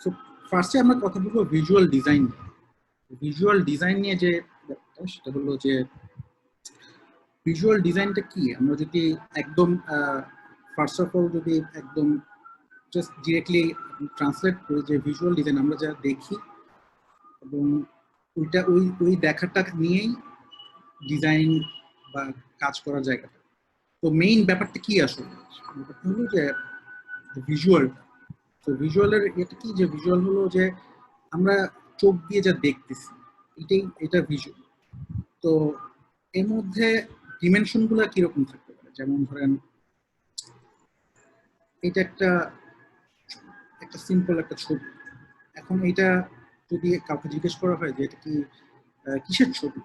So ফার্স্টে আমরা কথা বলবো ভিজুয়াল ডিজাইন। ভিজুয়াল ডিজাইন নিয়ে যে ব্যাপারটা সেটা হলো যে ভিজুয়াল ডিজাইনটা কি। আমরা যদি একদম ফার্স্ট অফ অল যদি একদম জাস্ট ডিরেক্টলি ট্রান্সলেট করি যে ভিজুয়াল ডিজাইন আমরা যা দেখি এবং ওইটা ওই দেখাটা নিয়েই ডিজাইন বা কাজ করার জায়গাটা। তো মেইন ব্যাপারটা কি আসলে ব্যাপারটা হলো যে ভিজুয়ালটা। তো ভিজুয়ালের এটা কি যে ভিজুয়াল হলো যে আমরা চোখ দিয়ে যা দেখতেছি এটা ভিজুয়াল। তো এর মধ্যে ডিমেনশন গুলা কিরকম থাকতে পারে, যেমন ধরেন এটা একটা সিম্পল একটা ছবি। এখন এটা যদি কাউকে জিজ্ঞেস করা হয় যে এটা কি কিসের ছবি,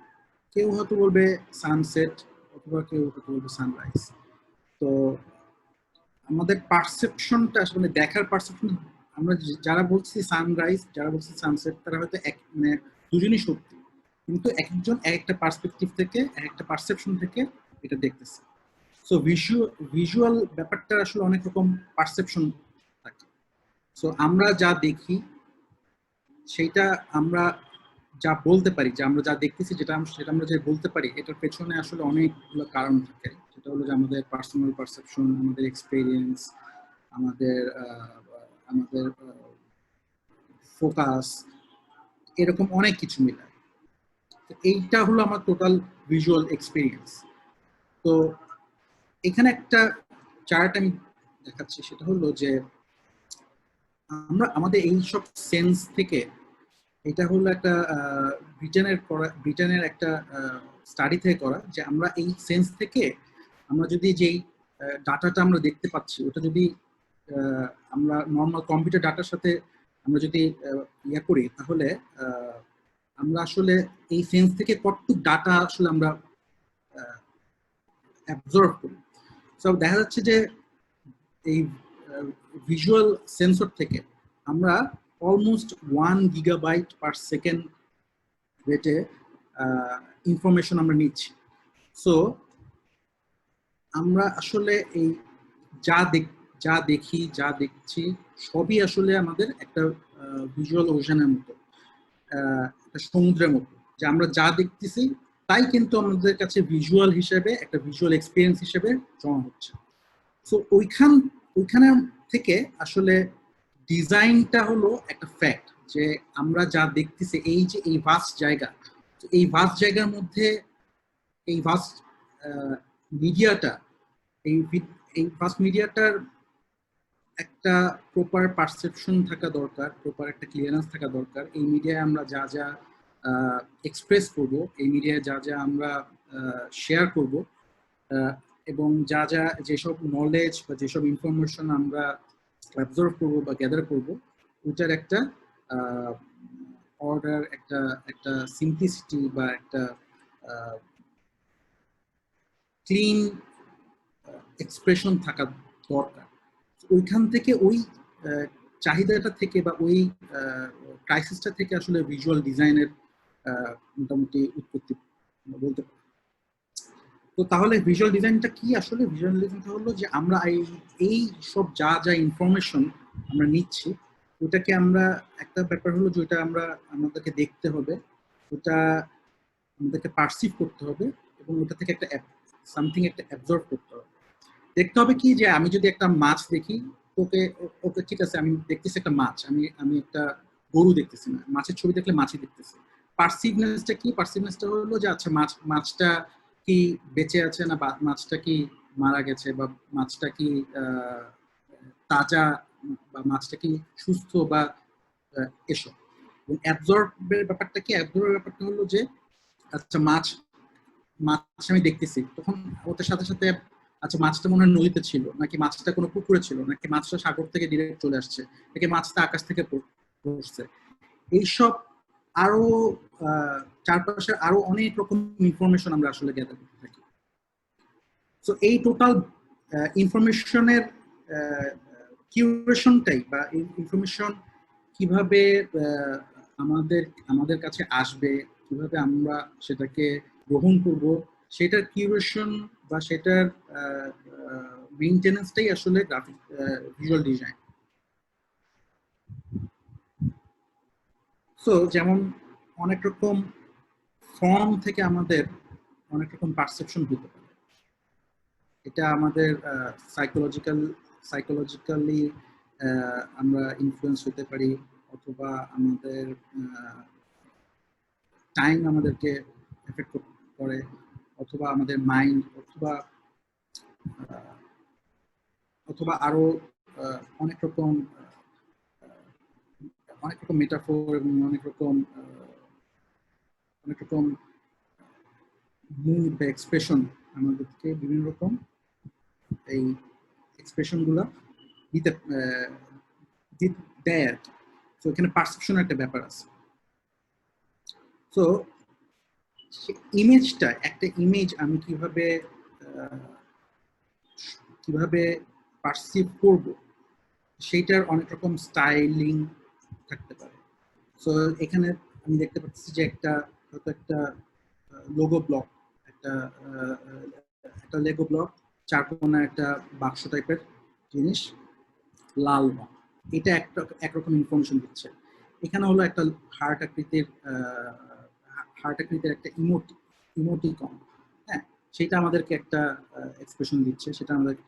কেউ হয়তো বলবে সানসেট অথবা কেউ হয়তো বলবে সানরাইজ। তো আমাদের পারসেপশনটা আসলে দেখার পারসেপশন, আমরা যারা বলছি সানরাইজ যারা বলছি সানসেট তারা হয়তো মানে দুজনই সত্যি, কিন্তু একজন একটা পার্সপেক্টিভ থেকে একটা পারসেপশন থেকে এটা দেখতেছে। সো ভিজুয়াল ব্যাপারটা আসলে অনেক রকম পারসেপশন থাকে। সো আমরা যা দেখি সেইটা আমরা যা বলতে পারি, যে আমরা যা দেখতেছি সেটা আমরা যে বলতে পারি, এটার পেছনে আসলে অনেকগুলো কারণ থাকে। সেটা হলো যে আমাদের পার্সোনাল পারসেপশন, আমাদের এক্সপেরিয়েন্স, আমাদের আমাদের ফোকাস, এরকম অনেক কিছু মিলে। এইটা হলো আমার টোটাল ভিজুয়াল এক্সপিরিয়েন্স। তো এখানে একটা চার্ট আমি দেখাচ্ছি, সেটা হলো যে আমরা আমাদের এই সব সেন্স থেকে, এটা হলো একটা ব্রিটেনের একটা স্টাডি থেকে করা, যে আমরা এই সেন্স থেকে আমরা যদি যেই ডাটাটা আমরা দেখতে পাচ্ছি ওটা যদি আমরা নর্মাল কম্পিউটার ডাটার সাথে আমরা যদি ইয়া করি, তাহলে আমরা আসলে এই সেন্স থেকে কতটুকু ডাটা আসলে আমরা অ্যাবজর্ব করি। সো দেখা যাচ্ছে যে এই ভিজুয়াল সেন্সর থেকে আমরা অলমোস্ট 1 গিগাবাইট পার সেকেন্ড রেটে ইনফরমেশন আমরা নিচ্ছি। সো আমরা আসলে এই যা দেখি যা দেখছি সবই আসলে আমাদের একটা ভিজুয়াল ওশানের মতো, একটা সমুদ্রের মতো, যে আমরা যা দেখতেছি তাই কিন্তু আমাদের কাছে ভিজুয়াল হিসেবে একটা ভিজুয়াল এক্সপিরিয়েন্স হিসেবে জমা হচ্ছে। সো ওইখানে থেকে আসলে ডিজাইনটা হলো একটা ফ্যাক্ট, যে আমরা যা দেখতেছি এই যে এই ভাস্ট জায়গা, এই ভাস্ট জায়গার মধ্যে এই ভাস্ট মিডিয়াটা, এই ভাস্ট মিডিয়াটার একটা প্রপার পারসেপশন থাকা দরকার, প্রপার একটা ক্লিয়ারেন্স থাকা দরকার। এই মিডিয়ায় আমরা যা যা এক্সপ্রেস করব, এই মিডিয়ায় যা যা আমরা শেয়ার করব, এবং যা যা যেসব নলেজ বা যেসব ইনফরমেশন আমরা অ্যাবজর্ভ করবো বা গ্যাদার করবো, ওইটার একটা অর্ডার, একটা সিম্পলিসিটি বা একটা ক্লিন এক্সপ্রেশন থাকা দরকার। ওইখান থেকে ওই চাহিদাটা থেকে বা ওই ক্রাইসিসটা থেকে আসলে ভিজুয়াল ডিজাইনের মোটামুটি উৎপত্তি বলতে পারি। তো তাহলে ভিজুয়াল ডিজাইনটা কি আসলে? ভিজুয়াল ডিজাইনটা হলো যে আমরা এই সব যা যা ইনফরমেশন আমরা নিচ্ছি, ওটাকে আমরা একটা ব্যাপার হলো যে ওটা আমাদেরকে দেখতে হবে, ওটা আমাদেরকে পারসিভ করতে হবে, এবং ওটা থেকে একটা সামথিং একটা অ্যাবজর্ব করতে হবে। দেখতে হবে কি, যে আমি যদি একটা মাছ দেখি, ওকে ঠিক আছে, আমি দেখতেছি একটা মাছ, আমি একটা গরু দেখতেছি না, মাছের ছবি দেখলে মাছই দেখতেছি। পারসিভনেসটা কি? পারসিভনেসটা হলো যে আচ্ছা মাছটা কি বেঁচে আছে, না মাছটা কি মারা গেছে, বা মাছটা কি তাজা, বা মাছটা কি সুস্থ, বা এসব। অ্যাবজর্বের ব্যাপারটা কি? অ্যাবজর্বের ব্যাপারটা হলো যে আচ্ছা মাছ আমি দেখতেছি, তখন ওটার সাথে সাথে আচ্ছা মাছটা মনে হয় নদীতে ছিল, নাকি মাছটা কোনো পুকুরে ছিল, নাকি মাছটা সাগর থেকে ডিরেক্ট চলে আসছে, নাকি মাছটা আকাশ থেকে পড়ছে। এইসব আরো চারপাশে আরো অনেক রকম ইনফরমেশন আমরা আসলে গ্যাদার করতে থাকি। সো এই টোটাল ইনফরমেশনের কিউরেশনটাই, বা ইনফরমেশন কিভাবে আমাদের কাছে আসবে, কিভাবে আমরা সেটাকে গ্রহণ করব, সেটার কিউরেশন বা সেটার মেইনটেনেন্সটাই আসলে ভিজুয়াল ডিজাইন। সো যেমন অনেক রকম ফর্ম থেকে আমাদের অনেক রকম পারসেপশন হতে পারে। এটা আমাদের সাইকোলজিক্যালি আমরা ইনফ্লুয়েন্স হতে পারি, অথবা আমাদের টাইম আমাদেরকে এফেক্ট করে, অথবা আমাদের মাইন্ড, অথবা অথবা আরো অনেক রকম মেটাফোর এবং অনেক রকম মুড বা এক্সপ্রেশন আমাদেরকে বিভিন্ন রকম এই এক্সপ্রেশন গুলা দিতে দেয় আর কি। তো এখানে পারসেপশনের একটা ব্যাপার আছে। তো ইমেজটা, একটা ইমেজ আমি কিভাবে পারসিভ করব, সেইটার অনেক রকম স্টাইলিং থাকতে পারে। সো এখানে আমি দেখতে পাচ্ছি যে একটা লোগো ব্লক, একটা লেগো ব্লক, চারকোনা একটা বাক্স টাইপের জিনিস, লাল রং, এটা একরকম ইনফরমেশন দিচ্ছে। এখানে হলো একটা হার্ট আকৃতির একটা ইমোটিকন, হ্যাঁ, সেটা আমাদেরকে একটা এক্সপ্রেশন দিচ্ছে, সেটা আমাদেরকে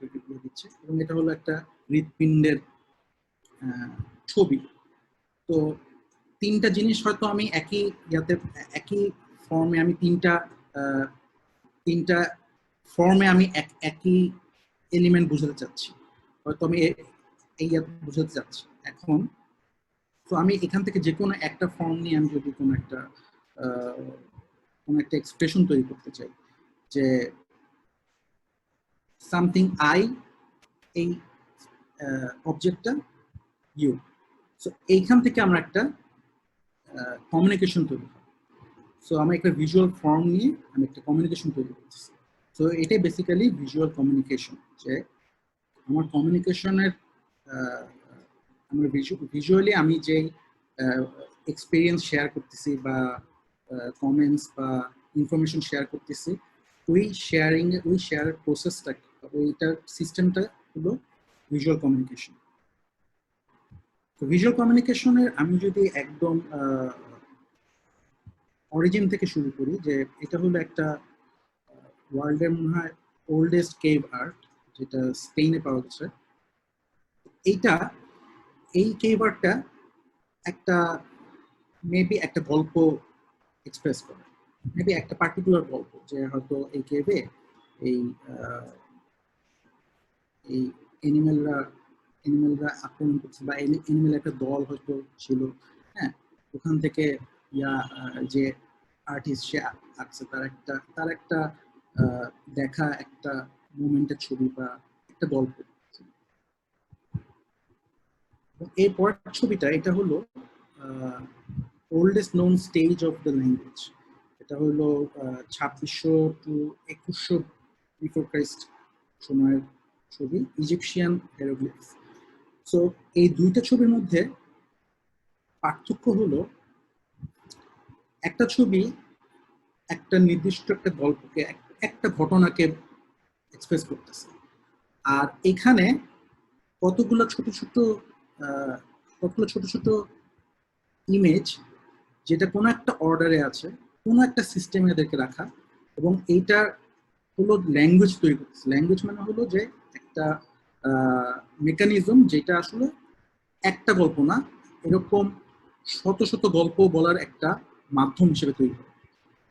দিচ্ছে, এবং এটা হলো একটা হৃৎপিণ্ডের ছবি। তো তিনটা জিনিস হয়তো আমি একই ফর্মে আমি তিনটা ফর্মে আমি একই এলিমেন্ট বুঝাতে চাচ্ছি, হয়তো আমি এই বুঝাতে চাচ্ছি। এখন তো আমি এখান থেকে যে কোনো একটা ফর্ম নিয়ে আমি যদি কোনো একটা এক্সপ্রেশন তৈরি করতে চাই, যে সামথিং আই, এই অবজেক্টটা ইউ, সো এইখান থেকে আমরা একটা কমিউনিকেশন তৈরি হয়। সো আমি একটা ভিজুয়াল ফর্ম নিয়ে আমি একটা কমিউনিকেশন তৈরি করতেছি। সো এটাই বেসিক্যালি ভিজুয়াল কমিউনিকেশন, যে আমার কমিউনিকেশনের আমরা ভিজুয়ালি আমি যে এক্সপিরিয়েন্স শেয়ার করতেছি বা কমেন্টস বা ইনফরমেশন শেয়ার করতেছি, ওই শেয়ারের প্রসেসটা, ওইটার সিস্টেমটা হলো ভিজুয়াল কমিউনিকেশন। তো ভিজুয়াল কমিউনিকেশনের আমি যদি একদম অরিজিন থেকে শুরু করি, যে এটা হলো একটা ওয়ার্ল্ডের মনে হয় ওল্ডেস্ট কেভ আর্ট, যেটা স্পেনে পাওয়া গেছে। এই কেভ আর্টটা একটা মেবি একটা গল্প এক্সপ্রেস করে, মেবি একটা পার্টিকুলার গল্প, যে হয়তো এই কেভে এই এনিমেলরা আক্রমণ করছে, বা এনিমেল একটা দল হয়তো ছিল, হ্যাঁ, ওখান থেকে যে আর্টিস্ট সে আঁকছে তার একটা দেখা একটা মুভমেন্টের ছবি বা একটা গল্প। এই পরের ছবিটা, এটা হলো oldest known stage of the language. এটা হলো 2600 to 2100 বিফোর ক্রাইস্ট সময়ের ছবি, ইজিপশিয়ান হেরোগ্লিফস। সো এই দুইটা ছবির মধ্যে পার্থক্য হলো, একটা ছবি একটা নির্দিষ্ট একটা গল্পকে, একটা ঘটনাকে এক্সপ্রেস করতেছে, আর এখানে কতগুলো ছোট ছোট ইমেজ, যেটা কোনো একটা অর্ডারে আছে, কোনো একটা সিস্টেমে এদেরকে রাখা, এবং এইটা হলো ল্যাঙ্গুয়েজ তৈরি করতেছে। ল্যাঙ্গুয়েজ মানে হলো যে একটা মেকানিজম, যেটা আসলে একটা গল্প না, এরকম শত গল্প বলার একটা মাধ্যম হিসেবে তৈরি হয়।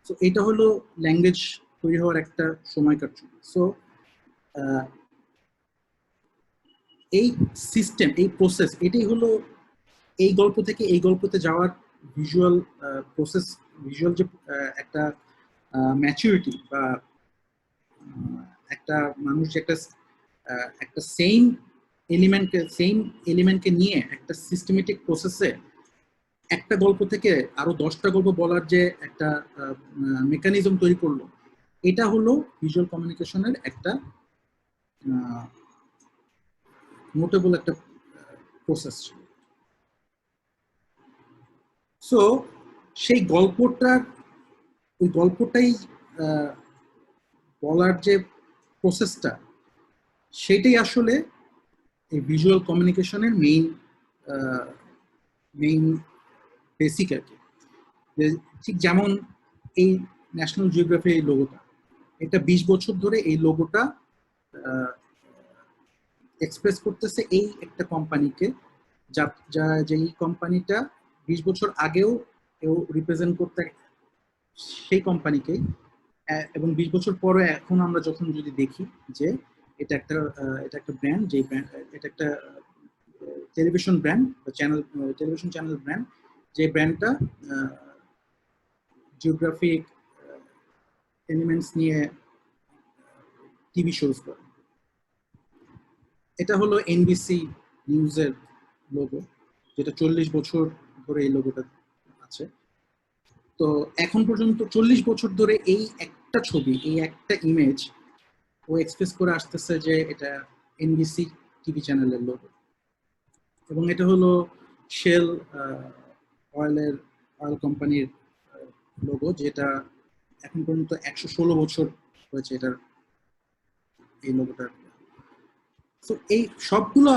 সো এটা হলো ল্যাঙ্গুয়েজ তৈরি হওয়ার একটা সময়কার জন্য। সো এই সিস্টেম, এই প্রসেস, এটাই হলো এই গল্প থেকে এই গল্পতে যাওয়ার ভিজুয়াল প্রসেস, ভিজুয়াল যে একটা ম্যাচুরিটি, বা একটা মানুষ যে একটা সেম এলিমেন্টকে নিয়ে একটা সিস্টেমেটিক প্রসেসে একটা গল্প থেকে আরো 10টা গল্প বলার যে একটা মেকানিজম তৈরি করলো, এটা হলো ভিজুয়াল কমিউনিকেশনের একটা নোটেবল একটা প্রসেস ছিল। সো সেই ওই গল্পটাই বলার যে প্রসেসটা, সেটাই আসলে এই ভিজুয়াল কমিউনিকেশনের মেইন বেসিক আর কি। ঠিক যেমন এই ন্যাশনাল জিওগ্রাফি এই লোগোটা, এটা 20 বছর ধরে এই লোগোটা এক্সপ্রেস করতেছে এই একটা কোম্পানিকে, যেই কোম্পানিটা 20 বছর আগেও কেউ রিপ্রেজেন্ট করতে সেই কোম্পানিকেই, এবং 20 বছর পরে এখন আমরা যখন যদি দেখি যে এটা একটা ব্র্যান্ড, যে এটা একটা টেলিভিশন ব্র্যান্ড বা টেলিভিশন চ্যানেল ব্র্যান্ড, যে ব্র্যান্ডটা জিওগ্রাফিক এলিমেন্টস নিয়ে টিভি শোজ করে। এটা হলো এনবিসি নিউজের লোগো, যেটা 40 বছর ধরে এই লোগোটা আছে। তো এখন পর্যন্ত 40 বছর ধরে এই একটা ছবি, এই একটা ইমেজ ও এক্সপ্রেস করে আসতেছে যে এটা এনবিসি টিভি চ্যানেলের লোগো। এবং এটা হলো শেল অয়েল কোম্পানির লোগো, যেটা এখন পর্যন্ত 116 বছর হয়েছে এটার এই লোগোটার। তো এই সবগুলো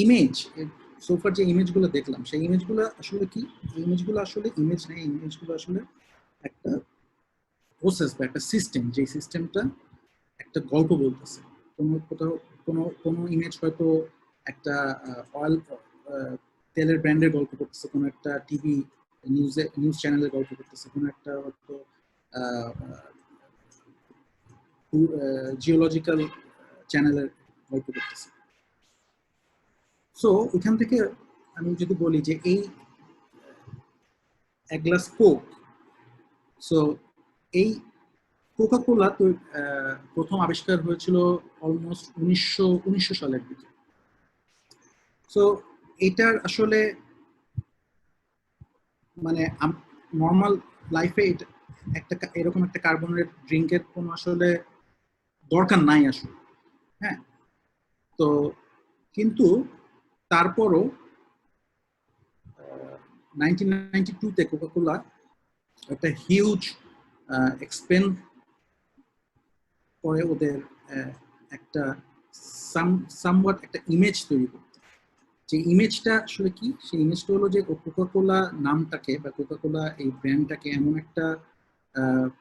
ইমেজ, সোফার যে ইমেজগুলো দেখলাম, সেই ইমেজগুলো আসলে কি? ইমেজগুলো আসলে ইমেজ নেই, ইমেজগুলো আসলে একটা প্রসেস বা একটা সিস্টেম, যে সিস্টেমটা একটা গল্প বলতেছে। কোনো ইমেজ হয়তো একটা তেলের ব্র্যান্ডের গল্প করতেছে, কোনো একটা টিভি নিউজ চ্যানেলের গল্প করতেছে, কোনো একটা হয়তো জিওলজিক্যাল চ্যানেলের গল্প করতেছে। সো এখান থেকে আমি যদি বলি যে এই এক গ্লাস কোক, সো এই কোকা কোলা তো প্রথম আবিষ্কার হয়েছিল অলমোস্ট 1900 সালের দিকে। সো এটার আসলে মানে নর্মাল লাইফে একটা এরকম একটা কার্বনেট ড্রিঙ্কের কোনো আসলে দরকার নাই আসলে, হ্যাঁ। তো কিন্তু তারপরও 1992-তে কোকা কোলা একটা হিউজ এক্সপেন্ড করে ওদের একটা সামওয়াট একটা ইমেজ তৈরি করতে। যে ইমেজটা আসলে কি? সেই ইমেজটা হলো যে কোকা কোলা নামটাকে বা কোকা কোলা এই ব্র্যান্ডটাকে এমন একটা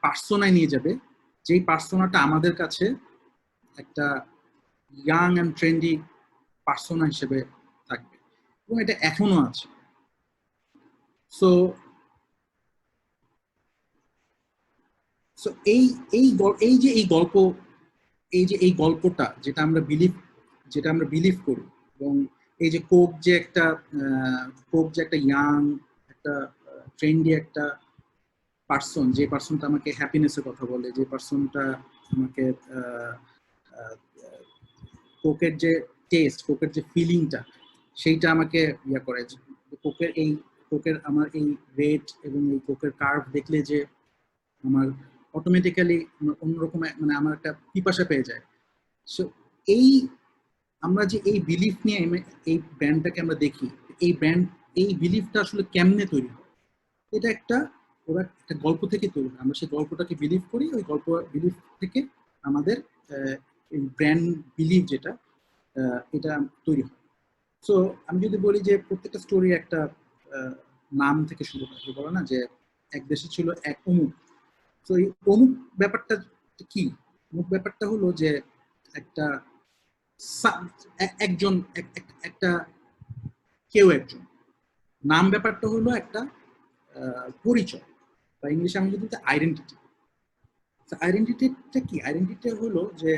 পার্সোনায় নিয়ে যাবে, যেই পার্সোনাটা আমাদের কাছে একটা ইয়াং অ্যান্ড ট্রেন্ডি পার্সোনা হিসেবে থাকবে, এবং এটা এখনো আছে। সো এই যে এই গল্পটা যেটা আমরা বিলিভ করি, এবং এই যে কোক যে একটা ইয়াং, একটা ট্রেন্ডি একটা পার্সন, যে পার্সনটা আমাকে হ্যাপিনেসের কথা বলে, যে পার্সনটা আমাকে কোকের যে টেস্ট, কোকের যে ফিলিংটা, সেইটা আমাকে করে। কোকের আমার এই রেট এবং এই কোকের কার্ভ দেখলে যে আমার অটোমেটিক্যালি অন্যরকম মানে আমার একটা পিপাসা পেয়ে যায়। সো আমরা যে এই বিলিফ নিয়ে এই ব্র্যান্ডটাকে আমরা দেখি, এই বিলিফটা আসলে কেমনে তৈরি হয়? এটা ওরা একটা গল্প থেকে তৈরি হয়। আমরা সেই গল্পটাকে বিলিভ করি, ওই বিলিফ থেকে আমাদের এই ব্র্যান্ড বিলিভ যেটা, এটা তৈরি হয়। সো আমি যদি বলি যে প্রত্যেকটা স্টোরি একটা নাম থেকে শুরু হয়, বলে না যে এক দেশে ছিল এক অমুক। তো এই অমুক ব্যাপারটা কি? অমুক ব্যাপারটা হলো যে একটা কেউ একজন। নাম ব্যাপারটা হলো একটা পরিচয়, বা ইংলিশে আমি যদি আইডেন্টিটি। আইডেন্টিটিটা কি? আইডেন্টিটি হলো যে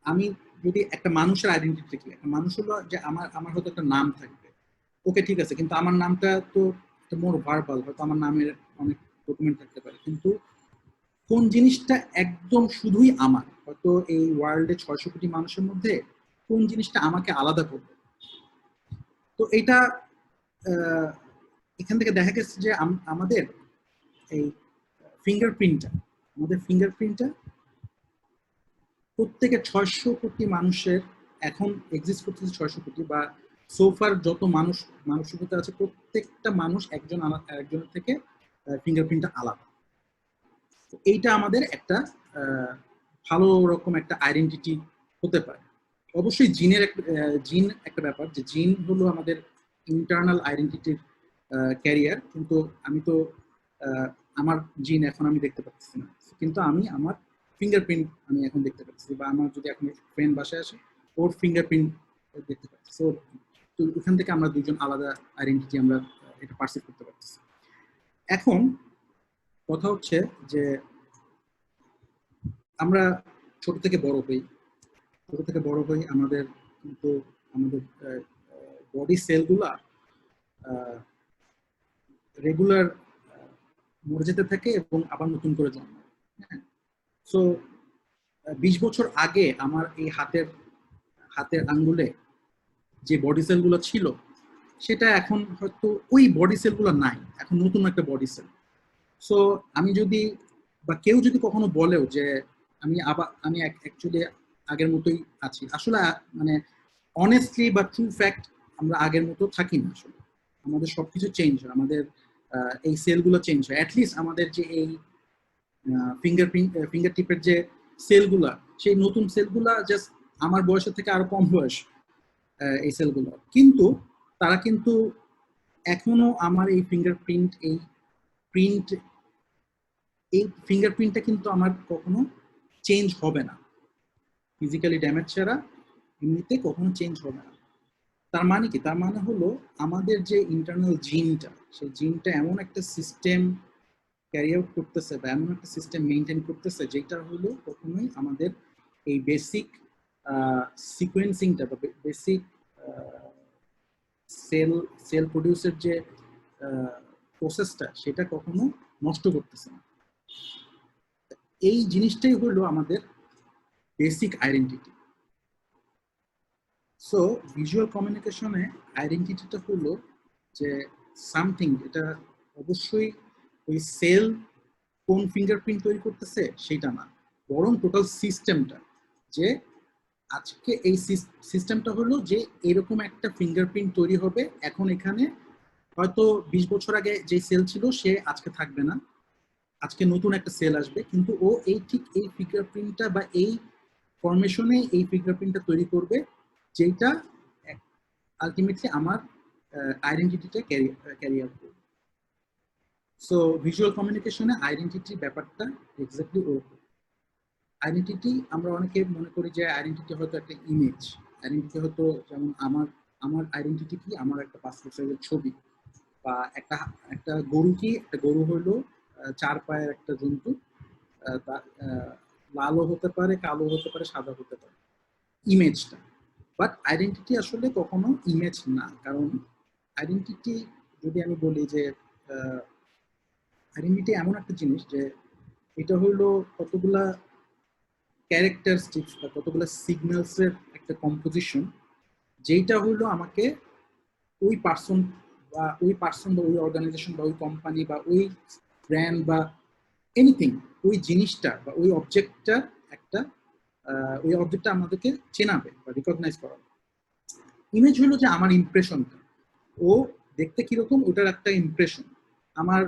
আমি যদি একটা মানুষের আইডেন্টিটি কি, একটা মানুষ হলো যে আমার হয়তো একটা নাম থাকবে, ওকে ঠিক আছে, কিন্তু আমার নামটা তো মোর ভার্বাল, হয়তো আমার নামের অনেক ডকুমেন্ট থাকতে পারে, কিন্তু কোন জিনিসটা একদম শুধুই আমার, হয়তো এই ওয়ার্ল্ডে 600 কোটি মানুষের মধ্যে কোন জিনিসটা আমাকে আলাদা করবে। তো এটা এখান থেকে দেখা গেছে যে আমাদের এই ফিঙ্গারপ্রিন্টটা প্রত্যেকের 600 কোটি মানুষের এখন এক্সিস্ট করতেছে, 600 কোটি বা সোফার যত মানুষের আছে, প্রত্যেকটা মানুষ একজনের থেকে ফিঙ্গারপ্রিন্টটা আলাদা। এইটা আমাদের একটা ভালো রকম একটা আইডেন্টিটি হতে পারে। অবশ্যই জিন একটা ব্যাপার, যে জিন হলো আমাদের ইন্টারনাল আইডেন্টিটির ক্যারিয়ার, কিন্তু আমি তো আমার জিন এখন আমি দেখতে পাচ্ছি না, কিন্তু আমি আমার ফিঙ্গারপ্রিন্ট আমি এখন দেখতে পাচ্ছি, বা আমার যদি এখন ফ্রেন্ড বাসায় আসে ওর ফিঙ্গারপ্রিন্ট দেখতে পাচ্ছি। সো ওখান থেকে আমরা দুজন আলাদা আইডেন্টিটি আমরা এটা পারসিভ করতে পারতেছি। এখন কথা হচ্ছে যে আমরা ছোট থেকে বড় হই, আমাদের কিন্তু আমাদের বডি সেলগুলা রেগুলার মরে যেতে থাকে এবং আবার নতুন করে জন্মায়। হ্যাঁ, সো 20 বছর আগে আমার এই হাতের আঙ্গুলে যে বডি সেলগুলো ছিল সেটা এখন হয়তো ওই বডি সেলগুলো নাই, এখন নতুন একটা বডি সেল। সো আমি যদি বা কেউ যদি কখনো বলেও যে আমি অ্যাকচুয়ালি আগের মতোই আছি, আসলে মানে অনেস্টলি বা ট্রু ফ্যাক্ট আমরা আগের মতো থাকি না। আসলে আমাদের সবকিছু চেঞ্জ হয়, আমাদের এই সেলগুলো চেঞ্জ হয়। অ্যাটলিস্ট আমাদের যে এই ফিঙ্গার টিপের যে সেলগুলা, সেই নতুন সেলগুলা জাস্ট আমার বয়সের থেকে আরো কম বয়স এই সেলগুলো, কিন্তু তারা কিন্তু এখনো আমার এই ফিঙ্গারপ্রিন্টটা কিন্তু আমার কখনো চেঞ্জ হবে না, ফিজিক্যালি ড্যামেজ ছাড়া এমনিতে কখনো চেঞ্জ হবে না। তার মানে কি? তার মানে হলো আমাদের যে ইন্টারনাল জিনটা, সেই জিনটা এমন একটা সিস্টেম ক্যারি আউট করতেছে বা এমন একটা সিস্টেম মেনটেন করতেছে যেটা হলো কখনোই আমাদের এই বেসিক সিকোয়েন্সিংটা বা বেসিক সেল প্রডিউসের যে প্রসেসটা সেটা কখনো নষ্ট করতেছে না। এই জিনিসটাই হলো আমাদের বেসিক আইডেন্টিটি। সো ভিজুয়াল কমিউনিকেশনে আইডেন্টিটিটা হলো যে সামথিং, এটা অবশ্যই ওই সেল কোন ফিঙ্গারপ্রিন্ট তৈরি করতেছে সেটা না, বরং টোটাল সিস্টেমটা। যে আজকে এই সিস্টেমটা হলো যে এরকম একটা ফিঙ্গারপ্রিন্ট তৈরি হবে, এখন এখানে হয়তো 20 বছর আগে যে সেল ছিল সে আজকে থাকবে না, আজকে নতুন একটা সেল আসবে, কিন্তু ও ঠিক এই ফিঙ্গারপ্রিন্টটা বা এই ফরমেশনে এই ফিঙ্গারপ্রিন্টটা তৈরি করবে, যেটা আলটিমেটলি আমার আইডেন্টিটিটা ক্যারি আউট করবে। সো ভিজুয়াল কমিউনিকেশনে আইডেন্টিটি ব্যাপারটা এক্স্যাক্টলি ওরকম। আইডেন্টিটি আমরা অনেকে মনে করি যে আইডেন্টিটি হয়তো একটা ইমেজ, আইডেন্টিটি হয়তো যেমন আমার আইডেন্টিটি কি, আমার একটা পাসপোর্ট সাইজের ছবি, বা একটা গরু কি, একটা গরু হইলো 4 পায়ের একটা জন্তু, লালও হতে পারে, কালো হতে পারে, সাদা হতে পারে, ইমেজটা। বাট আইডেন্টিটি আসলে কখনো ইমেজ না, কারণ আইডেন্টিটি যদি আমি বলি যে আইডেন্টিটি এমন একটা জিনিস যে এটা হইলো কতগুলা ক্যারেক্টারিস্টিক্স বা কতগুলা সিগন্যালসের একটা কম্পোজিশন, যেটা হইলো আমাকে ওই পার্সন বা ওই অর্গানাইজেশন বা ওই কোম্পানি বা ওই ব্র্যান্ড বা এনিথিং, ওই জিনিসটা বা ওই অবজেক্টটার একটা ওই অবজেক্টটা আমাদেরকে চেনাবে বা রিকগনাইজ করাবে। ইমেজ হলো যে আমার ইমপ্রেশনটা, ও দেখতে কিরকম ওটার একটা ইমপ্রেশন। আমার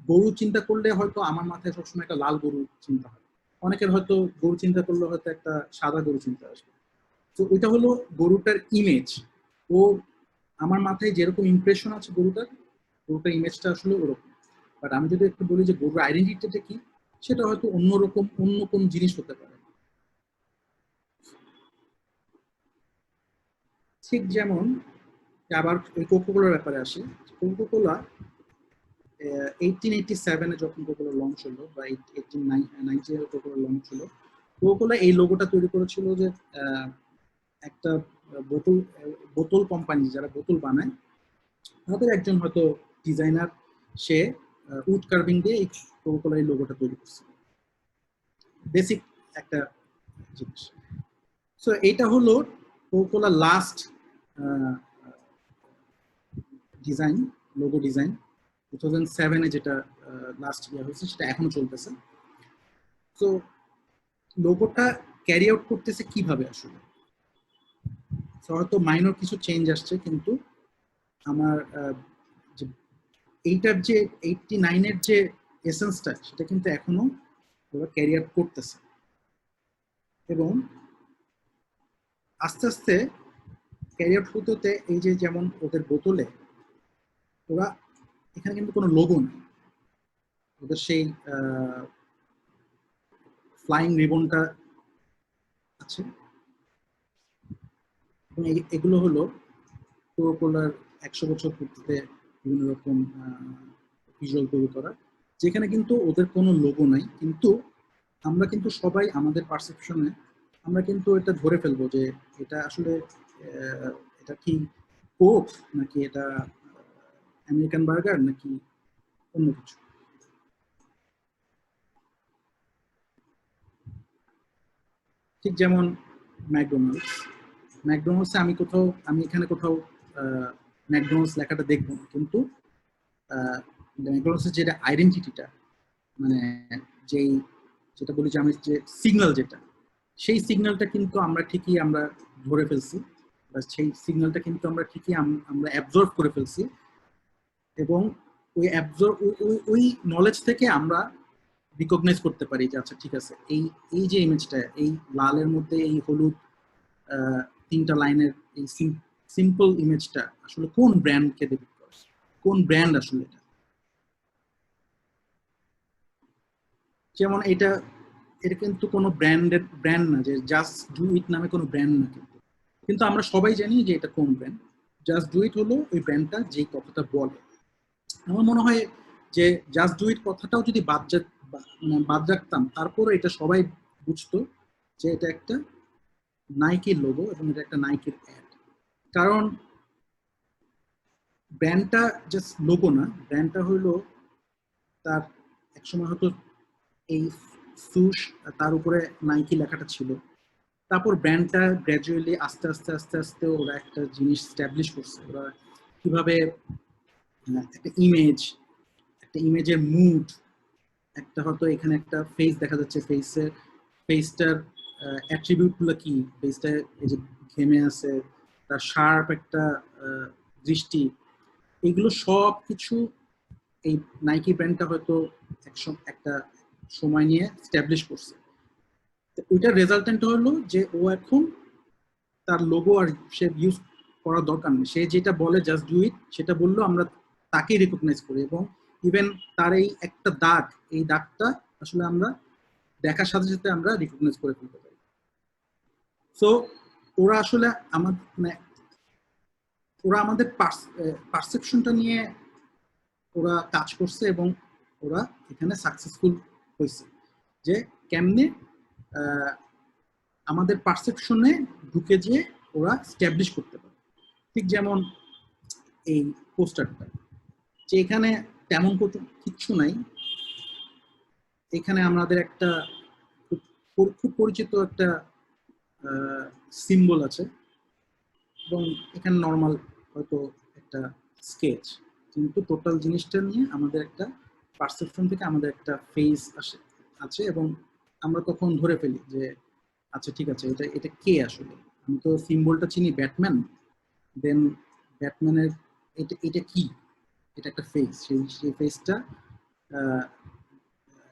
গরু চিন্তা করলে হয়তো আমার মাথায় সবসময় একটা লাল গরু চিন্তা হয়, অনেকের হয়তো গরু চিন্তা করলে হয়তো একটা সাদা গরু চিন্তা আসবে। তো ওইটা হলো গরুটার ইমেজ। ও আমার মাথায় যেরকম ইমপ্রেশন আছে গরুটার ইমেজটা আসলে ওরকম। বাট আমি যদি একটু বলি যে গরুর আইডেন্টিটিটা কি, সেটা হয়তো অন্যরকম, অন্য কোন জিনিস হতে পারে। ঠিক যেমন আবার ওই কোকোকোলার ব্যাপারে আসি। কোকোকোলা 1887-এ যখন কোকোকোলা লঞ্চ হলো, বা 1890-এ কোকোকোলা লঞ্চ হলো, কোকোকোলা এই লোগোটা তৈরি করেছিল যে একটা বোতল কোম্পানি যারা বোতল বানায় তাদের একজন হয়তো ডিজাইনার, সে উড কার্ভিং দিয়ে এই কোকোকোলার এই লোগোটা তৈরি করছে, বেসিক একটা জিনিস। সো এইটা হলো Coca Cola last design, logo design 2007-এ যেটা লাস্ট ইয়ার হয়েছে, সেটা এখনো চলতেছে। তো লোগোটা ক্যারি আউট করতেছে কিভাবে আসলে, হয়তো মাইনর কিছু চেঞ্জ আসছে, কিন্তু আমার এইটার যে 89-এর যে এসেন্সটা, সেটা কিন্তু এখনো ওরা ক্যারি আউট করতেছে। এবং আস্তে আস্তে ক্যারিয়ার ফটোতে এই যে যেমন ওদের বোতলে ওরা এখানে কিন্তু কোনো লোগো নেই, ওদের সেই ফ্লাইং রিবনটা আছে, এবং এগুলো হলো কোকাকোলার 100 বছর পূর্তিতে বিভিন্ন রকম ভিজুয়াল তৈরি করা, যেখানে কিন্তু ওদের কোনো লোগো নাই, কিন্তু আমরা কিন্তু সবাই আমাদের পারসেপশনে আমরা কিন্তু এটা ধরে ফেলবো যে এটা আসলে এটা কি কোক, নাকি এটা আমেরিকান বার্গার, নাকি অন্য কিছু। ঠিক যেমন ম্যাকডোনাল্ডস, ম্যাকডোনাল্ডসে আমি এখানে কোথাও ম্যাকডোনাল্ডস লেখাটা দেখবো না, কিন্তু ম্যাকডোনাল্ডসের যেটা আইডেন্টিটিটা, মানে যেই যেটা বলি যে আমি যে সিগন্যাল যেটা, সেই সিগন্যালটা কিন্তু আমরা ঠিকই আমরা ধরে ফেলছি, বা সেই সিগন্যালটা কিন্তু আমরা ঠিকই আমরা অ্যাবজর্ভ করে ফেলছি, এবং ওই অ্যাবজর্ভ ওই নলেজ থেকে আমরা রিকগনাইজ করতে পারি যে আচ্ছা ঠিক আছে, এই এই যে ইমেজটা, এই লালের মধ্যে এই হলুদ 3টা লাইনের এই সিম্পল ইমেজটা আসলে কোন ব্র্যান্ডকে ডেপিক্ট করে, কোন ব্র্যান্ড আসলে এটা। যেমন এটা এটা কিন্তু কোনো ব্র্যান্ড না, যে জাস্ট ডু ইট নামে কোনো ব্র্যান্ড না, কিন্তু কিন্তু আমরা সবাই জানি যে এটা কোন ব্র্যান্ড। জাস্ট ডু ইট হলো ওই ব্র্যান্ডটা যে কথাটা বলে। আমার মনে হয় যে জাস্ট ডু ইট কথাটাও যদি বাদ রাখতাম, তারপরে এটা সবাই বুঝতো যে এটা একটা নাইকির লোগো এবং এটা একটা নাইকির অ্যাড। কারণ ব্র্যান্ডটা জাস্ট লোগো না, ব্র্যান্ডটা হলো তার একসময় হয়তো এই সুশ, তার উপরে নাইকি লেখাটা ছিল, তারপর ব্র্যান্ডটা গ্র্যাজুয়ালি আস্তে আস্তে আস্তে আস্তে ওরা একটা জিনিস স্ট্যাবলিশ করছে, ওরা কিভাবে একটা ইমেজের মুড, একটা হয়তো এখানে একটা ফেস দেখা যাচ্ছে, ফেসটার অ্যাট্রিবিউট গুলো কি, ফেসটা এই যে ঘেমে আছে, তার শার্প একটা দৃষ্টি, এগুলো সব কিছু এই নাইকি ব্র্যান্ডটা হয়তো একটা সময় নিয়ে স্ট্যাবলিশ করছে। ওইটার রেজাল্টেন্ট হলো যে ও এখন তার লোগো আর সে ইউজ করার দরকার নেই, সে যেটা বলে জাস্ট ডু ইট, সেটা বললো আমরা তাকেই রেকগনাইজ করি, এবং ইভেন তার এই একটা দাগ, এই দাগটা আসলে আমরা দেখার সাথে সাথে আমরা রিকগনাইজ করে ফেলতে পারি। সো ওরা আসলে মানে ওরা আমাদের পারসেপশনটা নিয়ে ওরা কাজ করছে, এবং ওরা এখানে সাকসেসফুল হয়েছে যে কেমনে আমাদের পারসেপশনে ঢুকে যে ওরা স্ট্যাবলিশ করতে পারে। ঠিক যেমন এই পোস্টারটা, যে এখানে তেমন কিচ্ছু নাই, এখানে আমাদের একটা খুব পরিচিত একটা সিম্বল আছে, এবং এখানে নর্মাল হয়তো একটা স্কেচ, কিন্তু টোটাল জিনিসটা নিয়ে আমাদের একটা পারসেপশন থেকে আমাদের একটা ফেস আছে, এবং আমরা তখন ধরে ফেলি যে আচ্ছা ঠিক আছে, এটা এটা কে আসলে, আমি তো সিম্বলটা চিনি ব্যাটম্যান, দেন ব্যাটম্যানের এটা এটা কি, এটা একটা ফেস, সেই ফেসটা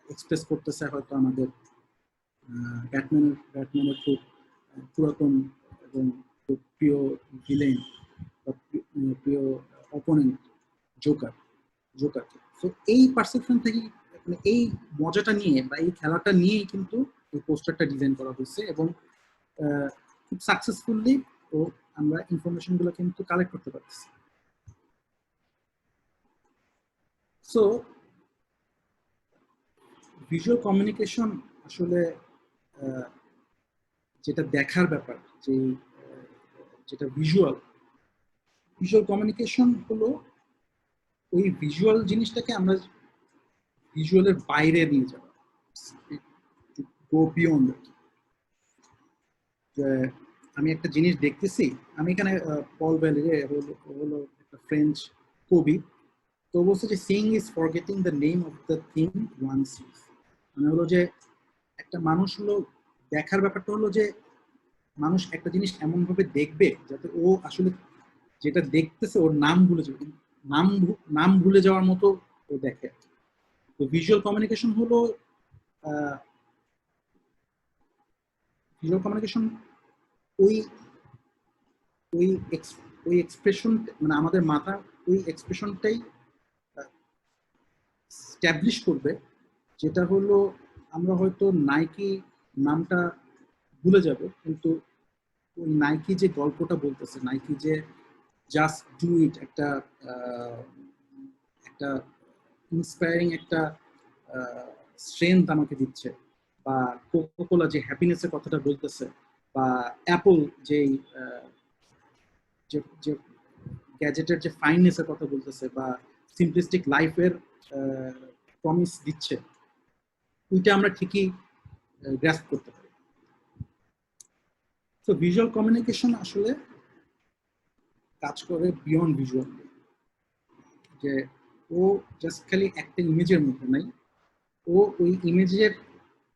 এক্সপ্রেস করতেছে হয়তো আমাদের ব্যাটম্যানের খুব পুরাতন এবং খুব প্রিয় ভিলেন বা প্রিয় অপোনেন্ট জোকারকে। তো এই পারসেপশন থেকে, মানে এই মজাটা নিয়ে বা এই খেলাটা নিয়েই কিন্তু এই পোস্টারটা ডিজাইন করা হয়েছে, এবং খুব সাকসেসফুলি ও আমরা ইনফরমেশন গুলো কিন্তু কালেক্ট করতে পারতেছি। সো ভিজুয়াল কমিউনিকেশন আসলে যেটা দেখার ব্যাপার, যে যেটা ভিজুয়াল কমিউনিকেশন হলো ওই ভিজুয়াল জিনিসটাকে আমরা ভিজুয়ালের বাইরে নিয়ে যাওয়া, গো বিয়ন্ড। আমি একটা জিনিস দেখতেছি, আমি এখানে পল ভ্যালেরে হলো একটা ফ্রেঞ্চ কবি, তো বলছে যে seeing is forgetting the name of the thing one sees, মানে হলো যে একটা মানুষ হলো দেখার ব্যাপারটা হলো যে মানুষ একটা জিনিস এমন ভাবে দেখবে যাতে ও আসলে যেটা দেখতেছে ওর নাম ভুলে যাবে, নাম নাম ভুলে যাওয়ার মতো ও দেখে। তো ভিজুয়াল কমিউনিকেশন হলো ভিজুয়াল কমিউনিকেশন ওই ওই ওই এক্সপ্রেশন মানে আমাদের মাথা ওই এক্সপ্রেশনটাই স্ট্যাবলিশ করবে, যেটা হলো আমরা হয়তো নাইকি নামটা ভুলে যাব, কিন্তু ওই নাইকি যে গল্পটা বলতেছে, নাইকি যে জাস্ট ডু ইট একটা একটা ইন্সপায়ারিং একটা স্ট্রেংথ আমাকে দিচ্ছে, বা কোকোকোলা যে হ্যাপিনেসের কথাটা বলতেছে, বা অ্যাপল যেই যে গ্যাজেটের যে ফাইননেসের কথা বলতেছে, বা সিম্পলিস্টিক লাইফের প্রমিস দিচ্ছে, ওইটা আমরা ঠিকই গ্রাস্প করতে পারি। তো ভিজুয়াল কমিউনিকেশন আসলে কাজ করে বিয়ন্ড ভিজুয়াল, যে ও জাস্ট খালি একটা ইমেজের মধ্যে নাই, ও ওই ইমেজের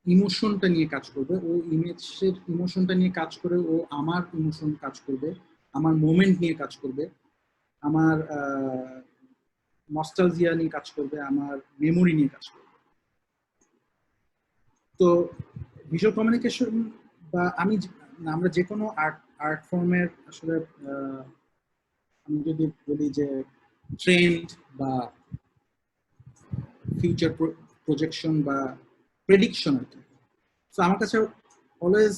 ইমোশনটা নিয়ে কাজ করবে, ও ইমেজের ইমোশনটা নিয়ে কাজ করে, ও আমার ইমোশন কাজ করবে, আমার মোমেন্ট নিয়ে কাজ করবে, আমার নস্টালজিয়া নিয়ে কাজ করবে, আমার মেমোরি নিয়ে কাজ করবে। তো ভিজুয়াল কমিউনিকেশন বা আমরা যে কোনো আর্ট ফর্মের আসলে আমি যদি বলি যে ট্রেন্ড বা ফিউচার প্রজেকশন বা প্রেডিকশন আর কি, তো আমার কাছে অলওয়েজ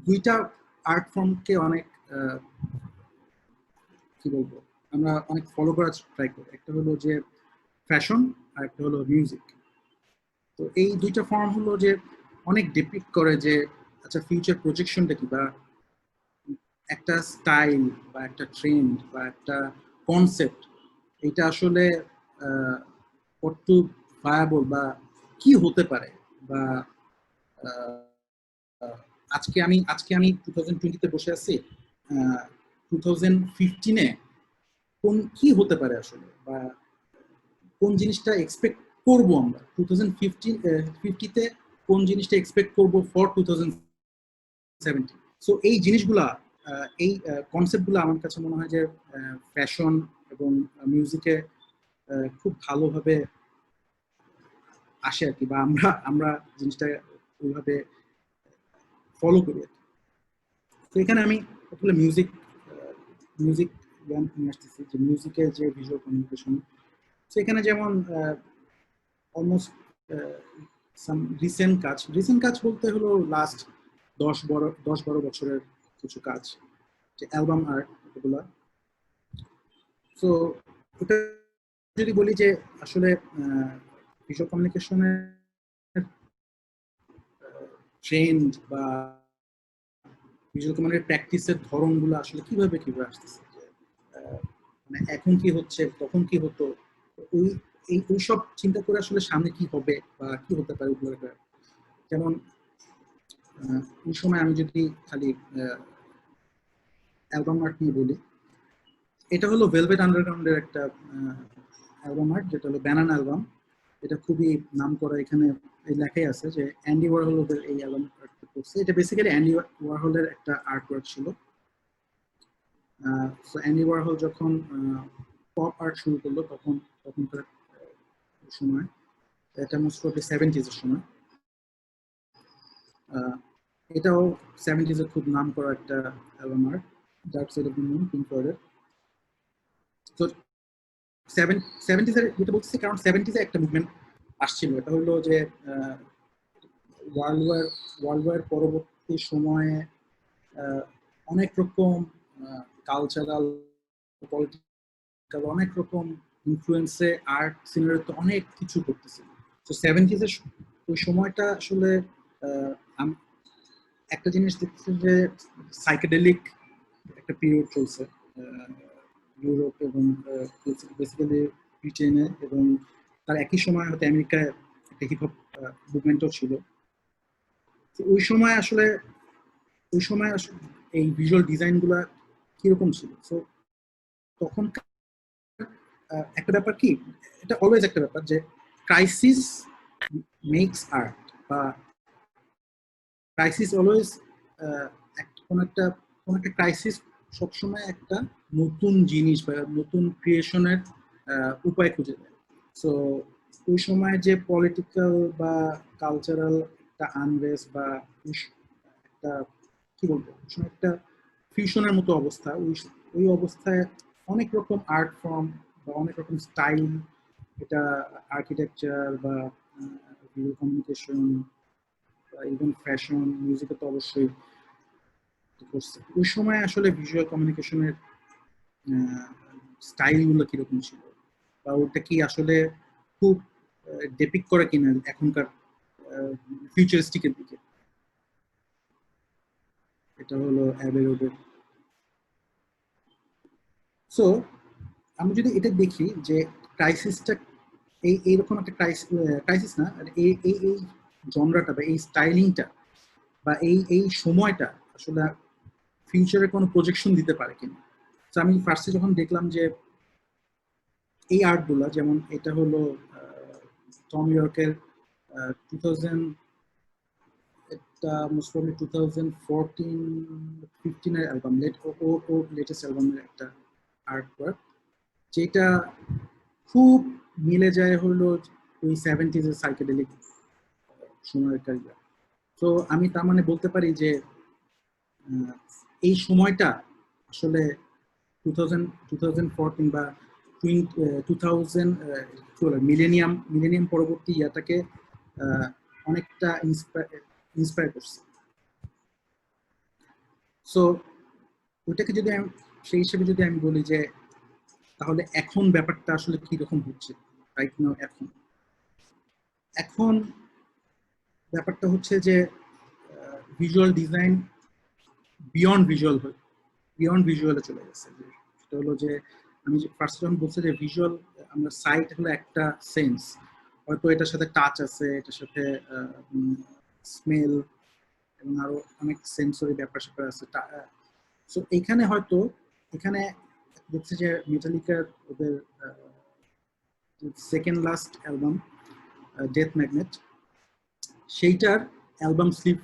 দুইটা আর্ট ফর্মকে অনেক কি বলবো আমরা অনেক ফলো করার ট্রাই করি। একটা হলো যে ফ্যাশন, আর একটা হলো মিউজিক। তো এই দুইটা ফর্ম হলো যে অনেক ডিপিক্ট করে যে আচ্ছা ফিউচার প্রজেকশনটা কি, বা একটা স্টাইল বা একটা ট্রেন্ড বা একটা কনসেপ্ট, এটা আসলে কতটুকু ভায়াবল বা কি হতে পারে, বা আজকে আমি 2020-তে বসে আছি, 2015-এ কোন কি হতে পারে আসলে, বা কোন জিনিসটা এক্সপেক্ট করবো আমরা 2050-তে, কোন জিনিসটা এক্সপেক্ট করবো ফর 2070। সো এই জিনিসগুলা, এই কনসেপ্টগুলো আমার কাছে মনে হয় যে ফ্যাশন এবং মিউজিকে খুব ভালোভাবে আসে আর কি, বা আমরা আমরা জিনিসটা ওইভাবে ফলো করি। তো এখানে আমি আসলে মিউজিক গান নিয়ে আসতেছি, যে মিউজিকের যে ভিজুয়াল কমিউনিকেশন, সেখানে যেমন অলমোস্ট সাম রিসেন্ট কাজ বলতে হলো লাস্ট 10-12 বছরের কিছু কাজ, যে অ্যালবাম আর্ট এগুলা। তো এটা যদি বলি যে আসলে ভিজুয়াল কমিউনিকেশনের ট্রেন্ড বা ভিজুয়াল কমিউনিকেশনের প্র্যাকটিসের ধরনগুলো আসলে কিভাবে কিভাবে আসতেছে, মানে এখন কি হচ্ছে, তখন কি হতো, ওই ওইসব চিন্তা করে আসলে সামনে কি হবে বা কি হতে পারে ওগুলো। যেমন ওই সময় আমি যদি খালি অ্যালবাম আর্ট নিয়ে বলি, এটা হলো ভেলভেট আন্ডারগ্রাউন্ডের একটা অ্যালবাম আর্ট, যেটা হলো ব্যানানা অ্যালবাম। এটা খুবই নাম করা, এখানে এই লেখাই আছে যে অ্যান্ডি ওয়ারহল ওদের এই অ্যালবাম আর্ট করছে। এটা বেসিক্যালি অ্যান্ডি ওয়ারহলের একটা আর্ট ওয়ার্ক ছিল। সো অ্যান্ডি ওয়ারহল যখন পপ আর্ট শুরু করলো, তখনকার সময়, এটা মোস্ট প্রবলি 70s এর সময়। এটাও 70s এর খুব নাম করা একটা album art, dark side of the moon, Pink ফ্লয়েডের। তো 70s এর যেটা বলছি, কারণ 70s এ একটা মুভমেন্ট আসছিল, এটা হলো যে ওয়ার্ল্ড ওয়ার পরবর্তী সময়ে অনেক রকম কালচারাল, পলিটিক্যাল, অনেক রকম ইনফ্লুয়েন্সে আর্ট সিনারি তো অনেক কিছু করতেছিল। তো 70s এর ওই সময়টা আসলে একটা জিনিস দেখছি যে সাইকেডেলিক একটা পিরিয়ড চলছে ইউরোপ এবং বেসিক্যালি ব্রিটেনে, এবং তার একই সময় হয়তো আমেরিকায় একটা হিপ হপ মুভমেন্টও ছিল। ওই সময় আসলে এই ভিজুয়াল ডিজাইনগুলো কিরকম ছিল। সো তখন একটা ব্যাপার কি, এটা অলওয়েজ একটা ব্যাপার যে ক্রাইসিস মেক্স আর্ট, বা ক্রাইসিস অলওয়েজ কোন একটা ক্রাইসিস সবসময় একটা নতুন জিনিস বা নতুন ক্রিয়েশনের উপায় খুঁজে দেয়। সো ওই সময় যে পলিটিক্যাল বা কালচারাল একটা আনরেস্ট বা একটা কি বলবো, একটা ফিউশনের মতো অবস্থা, ওই অবস্থায় অনেক রকম আর্ট ফর্ম বা অনেক রকম স্টাইল, এটা আর্কিটেকচার বা ভিডিও কমিউনিকেশন বা ইভেন ফ্যাশন, মিউজিকে তো অবশ্যই করছে। ওই সময় আসলে ভিজুয়াল কমিউনিকেশনের স্টাইলগুলো কিরকম ছিল, বা ওটা কি আসলে খুব ডেপিক করে কিনা এখনকার ফিউচারিস্টিকের দিকে। এটা হলো অ্যাবে রোডের। সো আমি যদি এটা দেখি যে ক্রাইসিসটা এইরকম একটা ক্রাইসিস না, এই এই এই জনরাটা বা এই স্টাইলিংটা বা এই সময়টা আসলে ফিউচারে কোনো প্রজেকশন দিতে পারে কিনা। তো আমি ফার্স্টে যখন দেখলাম যে এই আর্টগুলা, যেমন এটা হলো টম ইয়র্কের 2000, এটা মোস্ট প্রবাবলি 2014-15 এর অ্যালবাম, ও লেটেস্ট অ্যালবামের একটা আর্ট ওয়ার্ক, যেটা খুব মিলে যায় হলো ওই 70s এর সাইকেডেলিক সময়ের কারিগর। তো আমি তার মানে বলতে পারি যে এই সময়টা আসলে 2014 বা 2000 মিলেনিয়াম পরবর্তী ইয়াটাকে অনেকটা ইন্সপায়ার করছে। সো ওইটাকে যদি আমি সেই হিসেবে যদি আমি বলি যে তাহলে এখন ব্যাপারটা আসলে কিরকম হচ্ছে রাইট নাও, এখন ব্যাপারটা হচ্ছে যে ভিজুয়াল ডিজাইন বিয়ন্ড ভিজুয়ালে চলে গেছে। সেটা হলো যে আমি যে ফার্স্ট যখন বলছি যে ভিজুয়াল, আমরা সাইট হলো একটা সেন্স, হয়তো এটার সাথে টাচ আছে, এটার সাথে স্মেল এবং আরো অনেক সেন্সরি ব্যাপার স্যাপার আছে। সো এখানে হয়তো এখানে দেখছি যে মেটালিকার ওদের second last album death magnet, সেইটার অ্যালবাম স্লিপ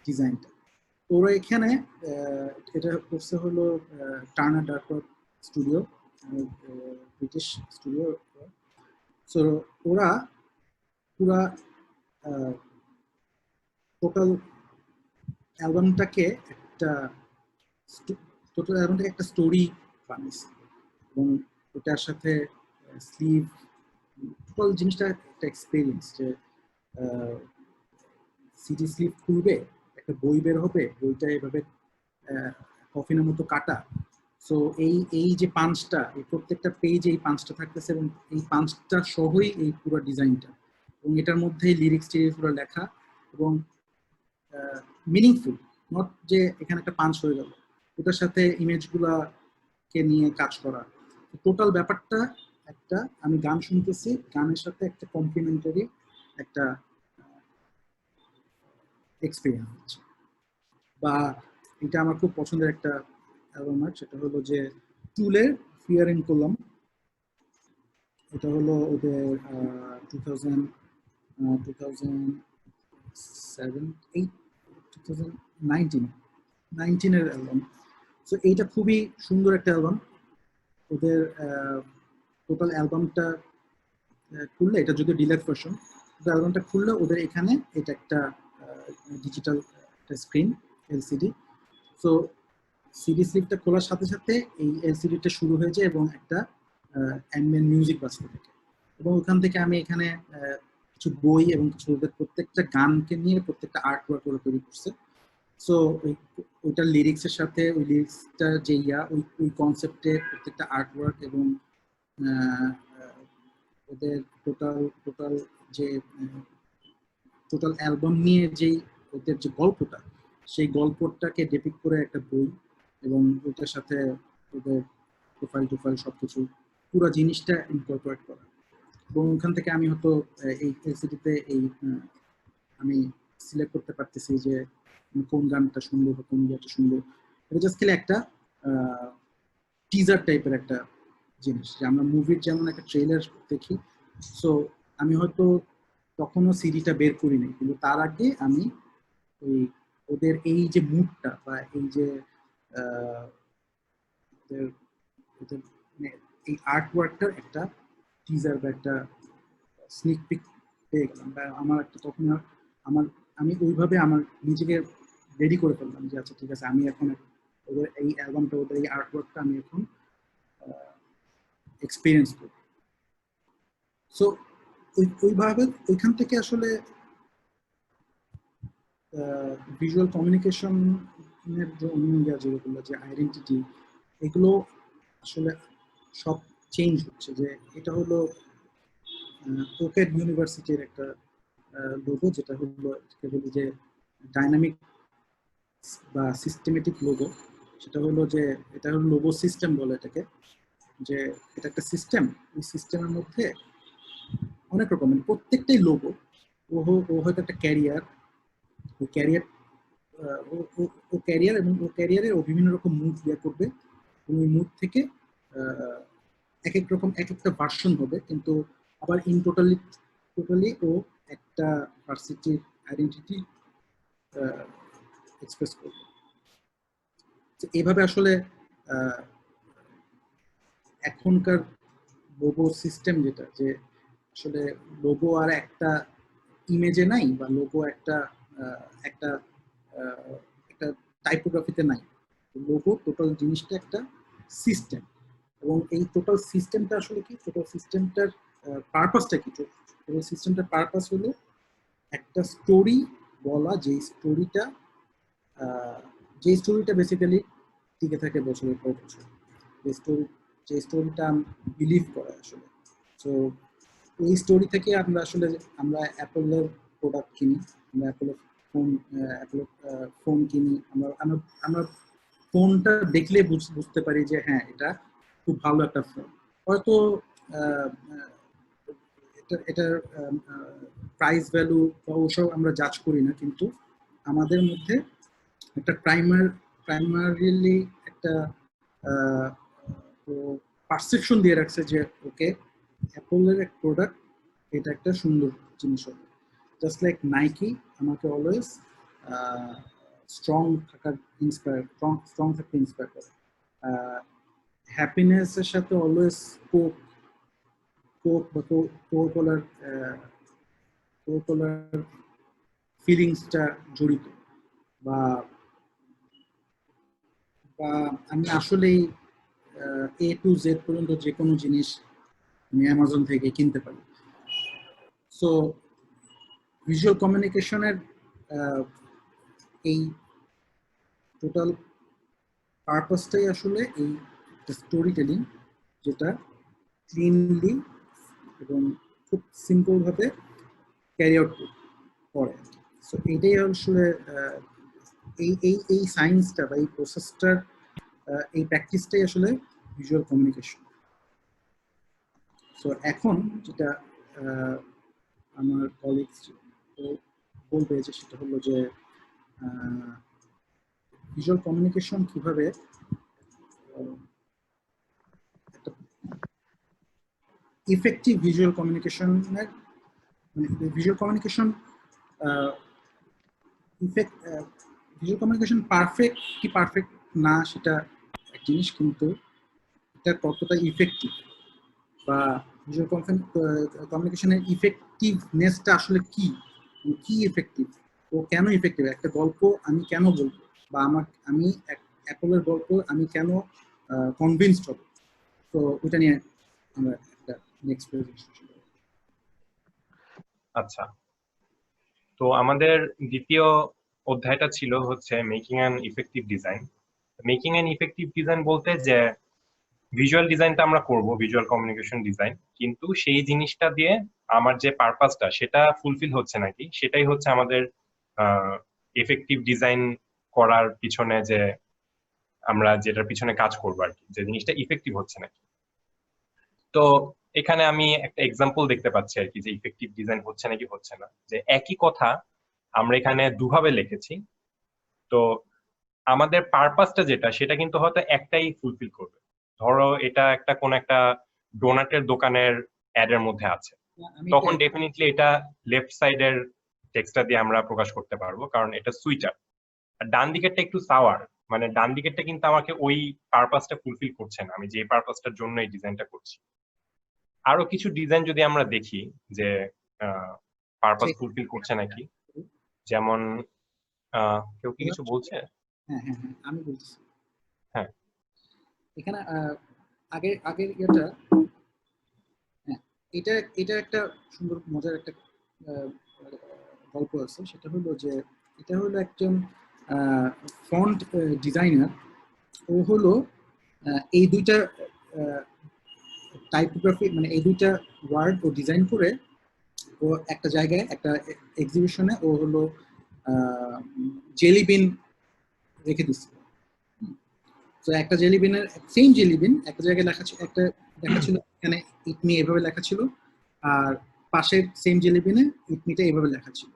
ডিজাইনটা ওরা এখানে এটা করছে হলো Turner Duckworth studio, British studio. So ওরা পুরা টোটাল অ্যালবামটাকে একটা স্টোরি বানিয়েছে, এবং ওটার সাথে স্লিভ, টোটাল জিনিসটা একটা এক্সপিরিয়েন্স যে সিডি স্লিভ খুলবে, একটা বই বের হবে, বইটা এভাবে কফিনের মতো কাটা। সো এই যে পাঁচটা, এই প্রত্যেকটা পেজে এই পাঁচটা থাকতেছে, এবং এই পাঁচটা সহই এই পুরো ডিজাইনটা, এবং এটার মধ্যে লিরিক্স পুরো লেখা এবং মিনিংফুল, নট যে এখানে একটা পাঞ্চ হয়ে গেল, ওটার সাথে ইমেজগুলাকে নিয়ে কাজ করা। টোটাল ব্যাপারটা একটা, আমি গান শুনতেছি, গানের সাথে একটা কমপ্লিমেন্টারি একটা এক্সপিরিয়েন্স। বা এটা আমার খুব পছন্দের একটা অ্যালবাম, সেটা হলো যে টুলের ফিয়ার ইন কলাম। এটা হলো ওদের 2019 এর অ্যালবাম। সো এইটা খুবই সুন্দর একটা অ্যালবাম। ওদের টোটাল অ্যালবামটা খুললে, এটা যদি ডিলাক্স ভার্সন, অ্যালবামটা খুললে ওদের এখানে এটা একটা ডিজিটাল একটা স্ক্রিন, এলসিডি। সো সিডি স্লিপটা খোলার সাথে সাথে এই এলসিডিটা শুরু হয়ে যায় এবং একটা অ্যাম্বিয়েন্ট মিউজিক বাজতে থাকে, এবং ওখান থেকে আমি এখানে কিছু বই এবং কিছু ওদের প্রত্যেকটা গানকে নিয়ে প্রত্যেকটা আর্ট ওয়ার্ক করে তৈরি করছে। সো ওইটার লিরিক্সের সাথে ওই লিরিক্সটা যে ওই কনসেপ্টে প্রত্যেকটা আর্ট ওয়ার্ক এবং ওদের টোটাল যে টোটাল অ্যালবাম নিয়ে যেই ওদের যে গল্পটা, সেই গল্পটাকে ডেপিক্ট করে একটা বই, এবং ওইটার সাথে ওদের প্রোফাইল সবকিছু পুরো জিনিসটা ইনকর্পোরেট করা। এবং ওখান থেকে আমি হয়তো এই এলসিডিতে আমি সিলেক্ট করতে পারতেছি যে কোন গানটা শুনবো বা কোন গানটা শুনবো। এটা জাস্ট খেলে একটা টিজার টাইপের একটা জিনিস, যে আমরা মুভির যেমন একটা ট্রেলার দেখি। সো আমি হয়তো তখনও সিডিটা বের করিনি, কিন্তু তার আগে আমি ওই ওদের এই যে মুডটা বা এই যে এই আর্ট ওয়ার্কটার একটা টিজার বা একটা স্নিক পিক পেয়ে গেলাম, বা আমার একটা তখন আমি ওইভাবে আমার নিজেকে রেডি করে ফেললাম যে আচ্ছা ঠিক আছে, আমি এখন ওদের এই অ্যালবামটা, ওদের এই আর্টওয়ার্কটা আমি এখন এক্সপিরিয়েন্স করি। সো ওইভাবে ওইখান থেকে আসলে ভিজুয়াল কমিউনিকেশনের যে অন্য যেগুলো, যে আইডেন্টিটি, এগুলো আসলে সব চেঞ্জ হচ্ছে। যে এটা হলো ওকেড ইউনিভার্সিটির একটা লোগো, যেটা হলো বলি যে ডাইনামিক বা সিস্টেমেটিক লোগো। সেটা হলো যে এটা হলো লোগো সিস্টেম বলে এটাকে, যে এটা একটা সিস্টেম, ওই সিস্টেমের মধ্যে অনেক রকমের প্রত্যেকটাই লোগো। ও হয়তো একটা ক্যারিয়ার, ওই ক্যারিয়ার ও ক্যারিয়ার, এবং ও ক্যারিয়ারে ও বিভিন্ন রকম মুভ ইয়ে করবে, এবং ওই মুভ থেকে এক এক রকম এক একটা ভার্সন হবে, কিন্তু আবার ইন টোটালি ও একটা ভার্সিটির আইডেন্টিটি এক্সপ্রেস করবে। এইভাবে আসলে এখনকার লোগো সিস্টেম যেটা, যে আসলে লোগো আর একটা ইমেজে নাই, বা লোগো একটা একটা একটা টাইপোগ্রাফিতে নাই। লোগো টোটাল জিনিসটা একটা সিস্টেম, এবং এই টোটাল সিস্টেমটা আসলে কি, টোটাল সিস্টেমটার পারপাসটা কি? টোটাল সিস্টেমটার পারপাস হলো একটা স্টোরি বলা, যে স্টোরিটা বেসিক্যালি টিকে থাকে বছরের পর বছর, যে স্টোরিটা বিলিভ করে আসলে। সো এই স্টোরি থেকে আমরা অ্যাপলের প্রোডাক্ট কিনি, আমরা অ্যাপলের ফোন কিনি, আমরা ফোনটা দেখলে বুঝতে পারি যে হ্যাঁ, এটা খুব ভালো একটা ফোন। হয়তো এটার প্রাইস ভ্যালু বা ওসব আমরা জাজ করি না, কিন্তু আমাদের মধ্যে একটা প্রাইমারিলি একটা পারসেপশন দিয়ে রাখছে যে ওকে, অ্যাপলের এক প্রোডাক্ট, এটা একটা সুন্দর জিনিস হবে। জাস্ট লাইক নাইকি আমাকে অলওয়েজ স্ট্রং থাকতে ইন্সপায়ার করে। হ্যাপিনেসের সাথে অলওয়েজ কোক বা কোকার ফিলিংসটা জড়িত। বা আমি আসলেই এ টু জেড পর্যন্ত যে কোনো জিনিস আমি অ্যামাজন থেকে কিনতে পারি। সো ভিজুয়াল কমিউনিকেশনের এই টোটাল পারপাসটাই আসলে এই স্টোরি টেলিং, যেটা ক্লিনলি এবং খুব সিম্পলভাবে ক্যারি আউট করে। সো এটাই আসলে এই সায়েন্সটা বা এই প্রসেসটার এই প্র্যাকটিসটাই আসলে ভিজুয়াল কমিউনিকেশন। সো এখন যেটা আমার কলিগস বলবে, যে সেটা হলো যে ভিজুয়াল কমিউনিকেশন কিভাবে একটা ইফেক্টিভ ভিজুয়াল কমিউনিকেশনের, visual communication visual communication perfect না সেটা এক জিনিস, কিন্তু এটা কতটা ইফেক্টিভ, বা ভিজুয়াল কমিউনিকেশনের ইফেক্টিভনেসটা আসলে কি ইফেক্টিভ, ও কেন ইফেক্টিভ, একটা গল্প আমি কেন বলবো, বা আমি অ্যাপলের গল্প আমি কেন কনভিন্সড হব। তো ওটা নিয়ে আমরা একটা নেক্সট প্রেজেন্টেশন। আচ্ছা, তো আমাদের দ্বিতীয় অধ্যায়টা ছিল হচ্ছে making an effective design. Making an effective design বলতে যে ভিজুয়াল ডিজাইনটা আমরা করব, ভিজুয়াল কমিউনিকেশন ডিজাইন, কিন্তু সেই জিনিসটা দিয়ে আমার যে পারপাসটা সেটা ফুলফিল হচ্ছে নাকি, সেটাই হচ্ছে আমাদের এফেক্টিভ ডিজাইন করার পিছনে যে আমরা যেটার পিছনে কাজ করবো আর কি, যে জিনিসটা ইফেক্টিভ হচ্ছে নাকি। তো এখানে আমি একটা এক্সাম্পল দেখতে পাচ্ছি আর কি, যে ইফেক্টিভ ডিজাইন হচ্ছে নাকি হচ্ছে না। যে একই কথা আমরা এখানে দুভাবে লিখেছি, তো আমাদের পারপাসটা যেটা সেটা কিন্তু হয়তো একটাই ফুলফিল করবে। ধরো এটা একটা কোন একটা ডোনাটের দোকানের অ্যাড এর মধ্যে আছে, তখন ডেফিনেটলি এটা লেফট সাইডের টেক্সটটা দিয়ে আমরা প্রকাশ করতে পারবো, কারণ এটা সুইটার। আর ডান দিকেরটা একটু সাওয়ার, মানে ডান দিকেরটা কিন্তু আমাকে ওই পারপাসটা ফুলফিল করছে না, আমি যে পারপাসটার জন্য এই ডিজাইনটা করছি। আরো কিছু ডিজাইন যদি আমরা দেখি যে পারপাস ফুলফিল করছে নাকি, যেমন কেউ কি কিছু বলছে? হ্যাঁ, আমি বলছি। হ্যাঁ এখানে আগের হ্যাঁ, এটা এটা একটা সুন্দর মজার একটা আহ, গল্প আছে। সেটা হলো যে এটা হলো একজন ফন্ট ডিজাইনার। ও হলো এই দুইটা টাইপোগ্রাফি, মানে এই দুইটা ওয়ার্ড ও ডিজাইন করে ও একটা জায়গায় একটা এক্সিবিশনে ও হলো জেলি বিন রেখে দিচ্ছে। তো একটা জেলি বিনের সেম জেলি বিন একটা জায়গায় লেখা ছিল, একটা লেখা ছিল এখানে ইটমি এভাবে লেখা ছিল, আর পাশের সেম জেলি বিনে ইটমিটা এভাবে লেখা ছিল।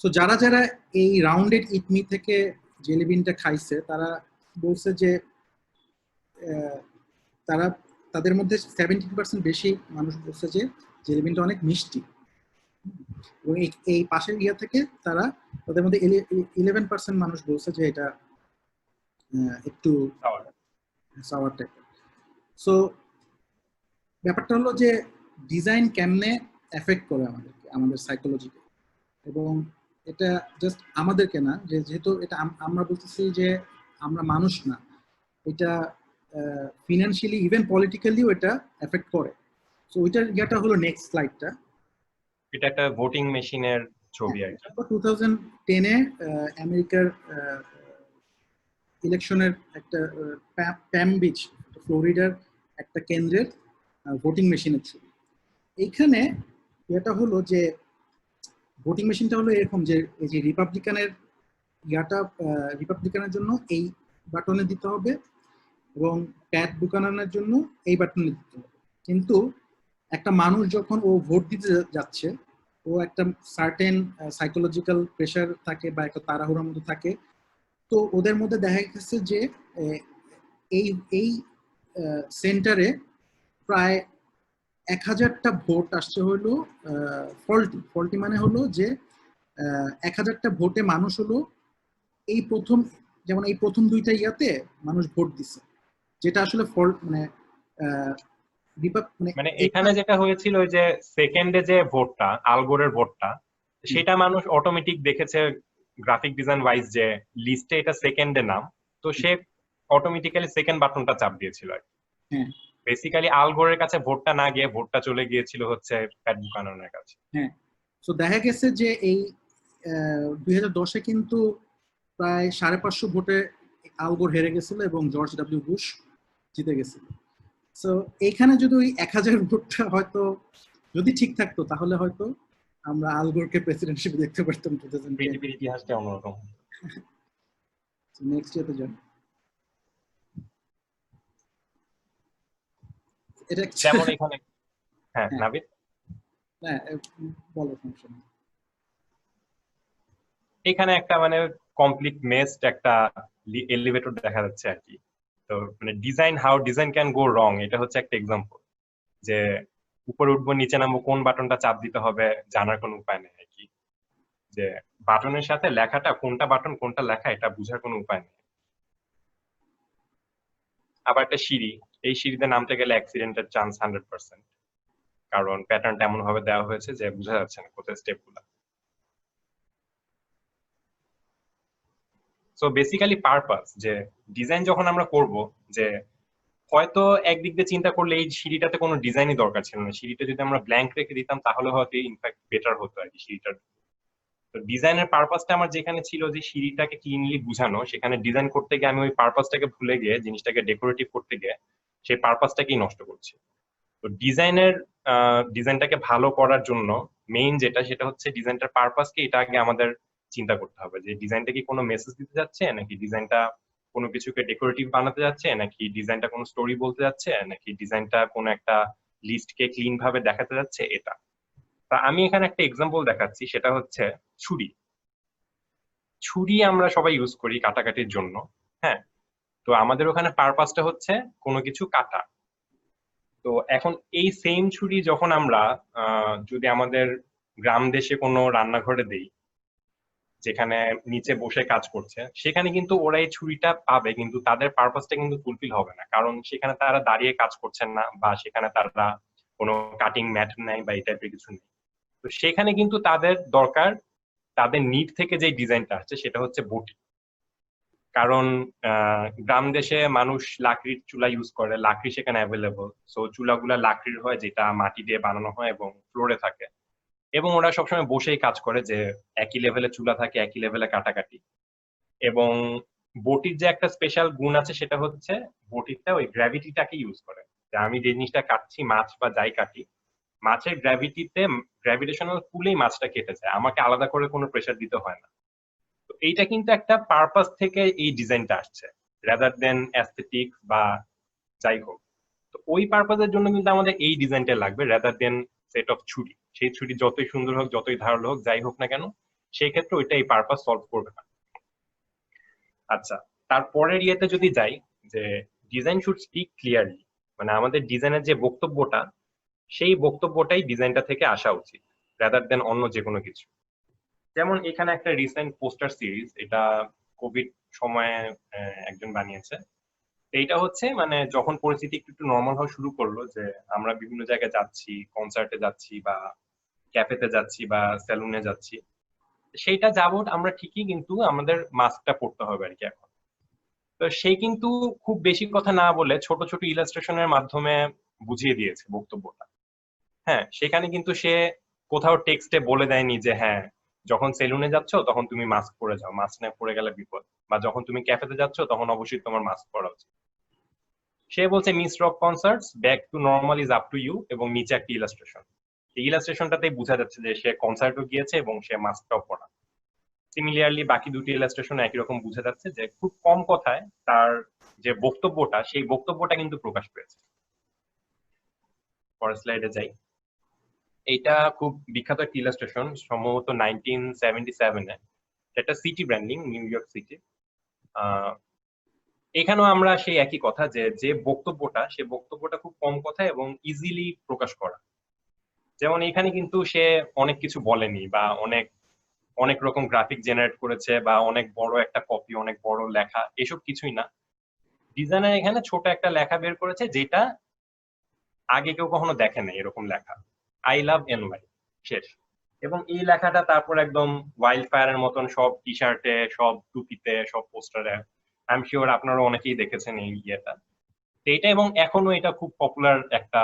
তো যারা যারা এই রাউন্ডেড ইটমি থেকে জেলি বিনটা খাইছে তারা বলছে যে তারা তাদের মধ্যে 70% বেশি মানুষ বলছে যে জেলি বিনটা অনেক মিষ্টি। এবং এই পাশের ইয়া থেকে তারা তাদের মধ্যে 11% মানুষ বলছে যে এটা একটু সাওয়ার টাইপের। সো ব্যাপারটা হলো যে ডিজাইন কেমনে এফেক্ট করে আমাদেরকে, আমাদের সাইকোলজিকে। এবং এটা জাস্ট আমাদেরকে না, যেহেতু এটা আমরা বলতেছি যে আমরা মানুষ না, এটা ফিনান্সিয়ালি ইভেন পলিটিক্যালিও এটা এফেক্ট করে। সো ওইটার ইয়াটা হলো নেক্সট স্লাইডটা। এটা একটা ভোটিং মেশিনের ছবি আর কি। 2010-এ আমেরিকার ইলেকশনের একটা প্যাম বিচ, ফ্লোরিডার একটা কেন্দ্রের ভোটিং মেশিনের ছবি। এইখানে এটা হলো যে ভোটিং মেশিনটা হলো এরকম যে এই যে রিপাবলিকানের জন্য এই বাটনে দিতে হবে এবং প্যাট বুকানানের জন্য এই বাটনে দিতে হবে। কিন্তু একটা মানুষ যখন ও ভোট দিতে যাচ্ছে, ও একটা সার্টেন সাইকোলজিক্যাল প্রেশার থাকে বা একটা তাড়াহুড়ার মধ্যে থাকে। তো ওদের মধ্যে দেখা গেছে যে এই এই সেন্টারে প্রায় 1000টা ভোট আসছে হলো ফল্টি। ফল্টি মানে হলো যে 1000টা ভোটে মানুষ হলো এই প্রথম, যেমন এই প্রথম দুইটা ইয়াতে মানুষ ভোট দিচ্ছে, যেটা আসলে ফল্ট মানে মানে এখানে যেটা হয়েছিল ওই যে সেকেন্ডে যে ভোটটা, আলগোরের ভোটটা, সেটা মানুষ অটোমেটিক দেখেছে গ্রাফিক ডিজাইন ওয়াইজ যে লিস্টে এটা সেকেন্ডে নাম, তো সে অটোমেটিক্যালি সেকেন্ড বাটনটা চাপ দিয়েছিল আর বেসিক্যালি আলগোরের কাছে ভোটটা না গিয়ে ভোটটা চলে গিয়েছিল হচ্ছে প্যাট বুকাননের কাছে। হ্যাঁ, তো দেখা গেছে যে এই 2010-এ কিন্তু প্রায় 550 ভোটে আলগোর হেরে গেছিল এবং জর্জ ডব্লিউ বুশ জিতে গেছিল। সো এইখানে যদি ওই 1000 ভোটটা হয়তো যদি ঠিক থাকতো তাহলে হয়তো আমরা আলগোরকে প্রেসিডেন্ট হিসেবে দেখতে পারতাম 2010। পৃথিবীর ইতিহাসটা অন্যরকম। নেক্সট ইয়াতে যান। এটা যেমন এখানে হ্যাঁ নাবিদ হ্যাঁ বলো, সমস্যা নেই। এখানে একটা মানে কমপ্লিট মেসড একটা এলিভেটর দেখা যাচ্ছে আর কি। তো মানে হাউ ডিজাইন ক্যান গো রং, এটা হচ্ছে একটা এক্সাম্পল যে উপরে উঠবো নিচে নামবো কোন বাটনটা চাপ দিতে হবে জানার কোনো উপায় নেই আর কি। যে বাটনের সাথে লেখাটা কোনটা বাটন কোনটা লেখা এটা বোঝার কোনো উপায় নেই। আবার একটা সিঁড়ি, এই সিঁড়িতে নামতে গেলে অ্যাক্সিডেন্টের চান্স 100%, কারণ প্যাটার্নটা এমন ভাবে দেওয়া হয়েছে যে বোঝা যাচ্ছে না কোথায় স্টেপ গুলা। সো বেসিক্যালি পারপাস যে ডিজাইন যখন আমরা করব, যে হয়তো একদিক দিয়ে চিন্তা করলে এই সিঁড়িটাতে কোনো ডিজাইনই দরকার ছিল না, সিঁড়িটা যদি আমরা ব্ল্যাঙ্ক রেখে দিতাম তাহলে হয়তো ইনফ্যাক্ট বেটার হতো আর কি সিঁড়িটার। তো ডিজাইনের পারপাসটা আমার যেখানে ছিল যে সিঁড়িটাকে ক্লিনলি বুঝানো, সেখানে ডিজাইন করতে গিয়ে আমি ওই পারপাসটাকে ভুলে গিয়ে জিনিসটাকে ডেকোরেটিভ করতে গিয়ে সেই পারপাসটাকেই নষ্ট করছি। তো ডিজাইনটাকে ভালো করার জন্য মেইন যেটা সেটা হচ্ছে ডিজাইনটার পারপাসকে এটা আগে আমাদের চিন্তা করতে হবে যে ডিজাইনটা কি কোনো মেসেজ দিতে যাচ্ছে, নাকি ডিজাইনটা কোনো কিছুকে ডেকোরেটিভ বানাতে যাচ্ছে, নাকি ডিজাইনটা কোনো স্টোরি বলতে যাচ্ছে, নাকি ডিজাইনটা কোনো একটা লিস্টকে ক্লিন ভাবে দেখাতে যাচ্ছে। এটা তা আমি এখানে একটা এক্সাম্পল দেখাচ্ছি, সেটা হচ্ছে ছুরি। ছুরি আমরা সবাই ইউজ করি কাটাকাটির জন্য। হ্যাঁ, তো আমাদের ওখানে পারপাসটা হচ্ছে কোনো কিছু কাটা। তো এখন এই সেম ছুরি যখন আমরা যদি আমাদের গ্রাম দেশে কোনো রান্নাঘরে দেই যেখানে নিচে বসে কাজ করছে, সেখানে কিন্তু ওরা এই ছুরিটা পাবে, কিন্তু তাদের পারপাসটা কিন্তু ফুলফিল হবে না, কারণ সেখানে তারা দাঁড়িয়ে কাজ করছেন না বা সেখানে তারা কোনো কাটিং ম্যাট নাই বা এই টাইপের কিছু নেই। তো সেখানে কিন্তু তাদের দরকার, তাদের নিড থেকে যে ডিজাইনটা আসছে সেটা হচ্ছে বটি। কারণ গ্রাম দেশে মানুষ লাকড়ির চুলা ইউজ করে, লাকড়ি সেখানে অ্যাভেলেবল, সো চুলাগুলা লাকড়ির হয় যেটা মাটি দিয়ে বানানো হয় এবং ফ্লোরে থাকে, এবং ওরা সবসময় বসেই কাজ করে, যে একই লেভেলে চুলা থাকে, একই লেভেলে কাটাকাটি। এবং বটির যে একটা স্পেশাল গুণ আছে সেটা হচ্ছে বটিটা ওই গ্র্যাভিটিটাকে ইউজ করে, যে আমি যে জিনিসটা কাটছি, মাছ বা যাই কাটি, মাছের গ্র্যাভিটিতে, গ্র্যাভিটেশনাল পুলেই মাছটা কেটে যায়, আমাকে আলাদা করে কোনো প্রেসার দিতে হয় না। তো এইটা কিন্তু একটা পারপাস থেকে এই ডিজাইনটা আসছে, রাদার দেন অ্যাস্থেটিক বা যাই হোক। তো ওই পারপাসের জন্য কিন্তু আমাদের এই ডিজাইনটা লাগবে, রাদার দেন সেট অফ ছুরি। সেই ছুরি যতই সুন্দর হোক, যতই ধারালো হোক, যাই হোক না কেন, সেই ক্ষেত্রে ওইটা এই পারপাস সলভ করবে না। আচ্ছা, তারপরের ইয়েতে যদি যাই, যে ডিজাইন শুড স্পিক ক্লিয়ারলি, মানে আমাদের ডিজাইনের যে বক্তব্যটা, সেই বক্তব্যটাই ডিজাইনটা থেকে আসা উচিত, রাদার দেন অন্য যে কোনো কিছু। যেমন এখানে একটা রিসেন্ট পোস্টার সিরিজ, এটা কোভিড সময়ে একজন বানিয়েছে। এইটা হচ্ছে মানে যখন পরিস্থিতি একটু একটু নর্মাল হওয়া শুরু করলো, যে আমরা বিভিন্ন জায়গায় যাচ্ছি, কনসার্টে যাচ্ছি বা ক্যাফেতে যাচ্ছি বা সেলুনে যাচ্ছি, সেইটা যাবত আমরা ঠিকই, কিন্তু আমাদের মাস্কটা পরতে হবে আর কি এখন। তো সে কিন্তু খুব বেশি কথা না বলে ছোট ছোট ইলাস্ট্রেশনের মাধ্যমে বুঝিয়ে দিয়েছে বক্তব্যটা। হ্যাঁ, সেখানে কিন্তু সে কোথাও টেক্সটে বলে দেয়নি যে হ্যাঁ, যখন সেলুনে যাচ্ছ তখন তুমি মাস্ক পরে যাও, মাস্ক না পরে গেলে বিপদ, বা যখন তুমি ক্যাফেতে যাচ্ছ তখন অবশ্যই তোমার মাস্ক পরা উচিত। সে বলছে miss rock concerts back to normal is up to you, এবং নিচে একটা ইলাস্ট্রেশন। এই ইলাস্ট্রেশনটাতেই বোঝা যাচ্ছে যে সে কনসার্টও গিয়েছে এবং সে মাস্কটাও পরা। সিমিলারলি বাকি দুটি ইলাস্ট্রেশন একই রকম বোঝা যাচ্ছে যে খুব কম কথায় তার যে বক্তব্যটা, সেই বক্তব্যটা কিন্তু প্রকাশ পেয়েছে। পরের স্লাইডে যাই। এইটা খুব বিখ্যাত একটা ইলাস্ট্রেশন, সম্ভবত 1977-এ, এটা city branding, new York city. এখানেও আমরা সেই একই কথা, যে যে বক্তব্যটা, সে বক্তব্যটা খুব কম কথা এবং ইজিলি প্রকাশ করা। যেমন এখানে কিন্তু সে অনেক কিছু বলেনি, বা অনেক অনেক রকম গ্রাফিক জেনারেট করেছে, বা অনেক বড় একটা কপি, অনেক বড় লেখা, এসব কিছুই না। ডিজাইনার এখানে ছোট একটা লেখা বের করেছে, যেটা আগে কেউ কখনো দেখে নাই, এরকম লেখা, আই লাভ এনওয়াই, শেষ। এবং এই লেখাটা তারপর একদম ওয়াইল্ড ফায়ারের মতন সব টি শার্টে, সব টুপিতে, সব পোস্টারে, আই এম শিওর আপনারা অনেকেই দেখেছেন এই ইয়েটা। তো এটা, এবং এখনো এটা খুব পপুলার একটা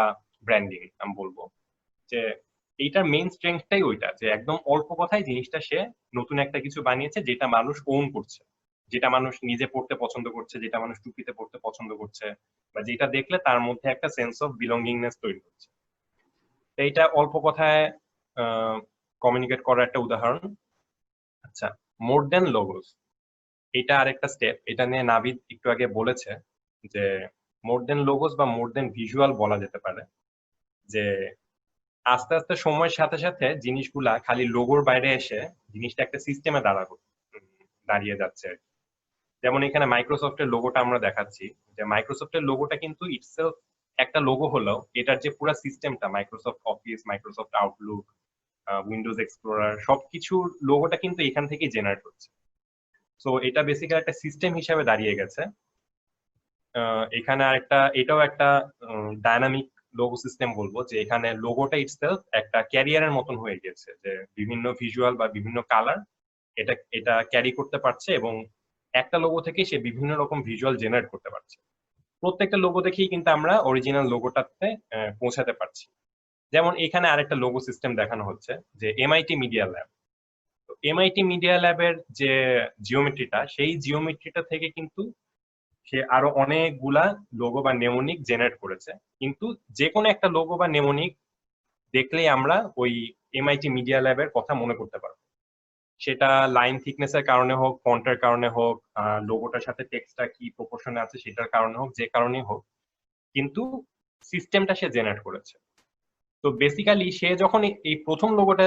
ব্র্যান্ডিং আমি বলবো, যে এইটার মেইন স্ট্রেংথটাই ওইটা, যে একদম অল্প কথায় জিনিসটা সে নতুন একটা কিছু বানিয়েছে, যেটা মানুষ ওন করছে, যেটা মানুষ নিজে পড়তে পছন্দ করছে, যেটা মানুষ টুপিতে পড়তে পছন্দ করছে, বা যেটা দেখলে তার মধ্যে একটা সেন্স অফ বিলঙ্গিংনেস তৈরি হচ্ছে। এইটা অল্প কথায় কমিউনিকেট করার একটা উদাহরণ। আচ্ছা, মোর দেন লোগোস, এটা আরেকটা স্টেপ। এটা নিয়ে নাবিদ একটু আগে বলেছে যে মোর দেন লোগোস বা মোর দেন ভিজুয়াল বলা যেতে পারে, যে আস্তে আস্তে সময়ের সাথে সাথে জিনিসগুলা খালি লোগোর বাইরে এসে জিনিসটা একটা সিস্টেমে দাঁড়িয়ে যাচ্ছে। যেমন এখানে মাইক্রোসফটের লোগোটা আমরা দেখাচ্ছি, যে মাইক্রোসফটের লোগোটা কিন্তু ইটসেলফ একটা লোগো হলেও এটার যে পুরো সিস্টেমটা, Microsoft office, Microsoft Outlook, Windows explorer, সবকিছুর লোগোটা কিন্তু এখান থেকেই জেনারেট হচ্ছে। সো এটা বেসিক্যালি একটা সিস্টেম হিসাবে দাঁড়িয়ে গেছে। এখানে আরেকটা, এটাও একটা ডায়নামিক লোগো সিস্টেম বলবো, যে এখানে লোগোটা ইটসেলফ একটা ক্যারিয়ারের মতন হয়ে গেছে, যে বিভিন্ন ভিজুয়াল বা বিভিন্ন কালার এটা এটা ক্যারি করতে পারছে, এবং একটা লোগো থেকে সে বিভিন্ন রকম ভিজুয়াল জেনারেট করতে পারছে। প্রত্যেকটা লোগো দেখেই কিন্তু আমরা অরিজিনাল লোগোটাতে পৌঁছাতে পারছি। যেমন এখানে আরেকটা লোগো সিস্টেম দেখানো হচ্ছে, যে এমআইটি মিডিয়া ল্যাব। তো এমআইটি মিডিয়া ল্যাবের যে জিওমেট্রিটা, সেই জিওমেট্রিটা থেকে কিন্তু সে আরো অনেকগুলা লোগো বা নেমোনিক জেনারেট করেছে। কিন্তু যে কোনো একটা লোগো বা নেমোনিক দেখলেই আমরা ওই এমআইটি মিডিয়া ল্যাবের কথা মনে করতে পারবো, সেটা লাইন থিকনেসের কারণে হোক, ফন্টের কারণে হোক, লোগোটার সাথে টেক্সটটা কি প্রপোর্শনে আছে সেটার কারণে হোক, যে কারণেই হোক, কিন্তু সিস্টেমটা সে জেনারেট করেছে। তো বেসিক্যালি সে যখন এই প্রথম লোগোটা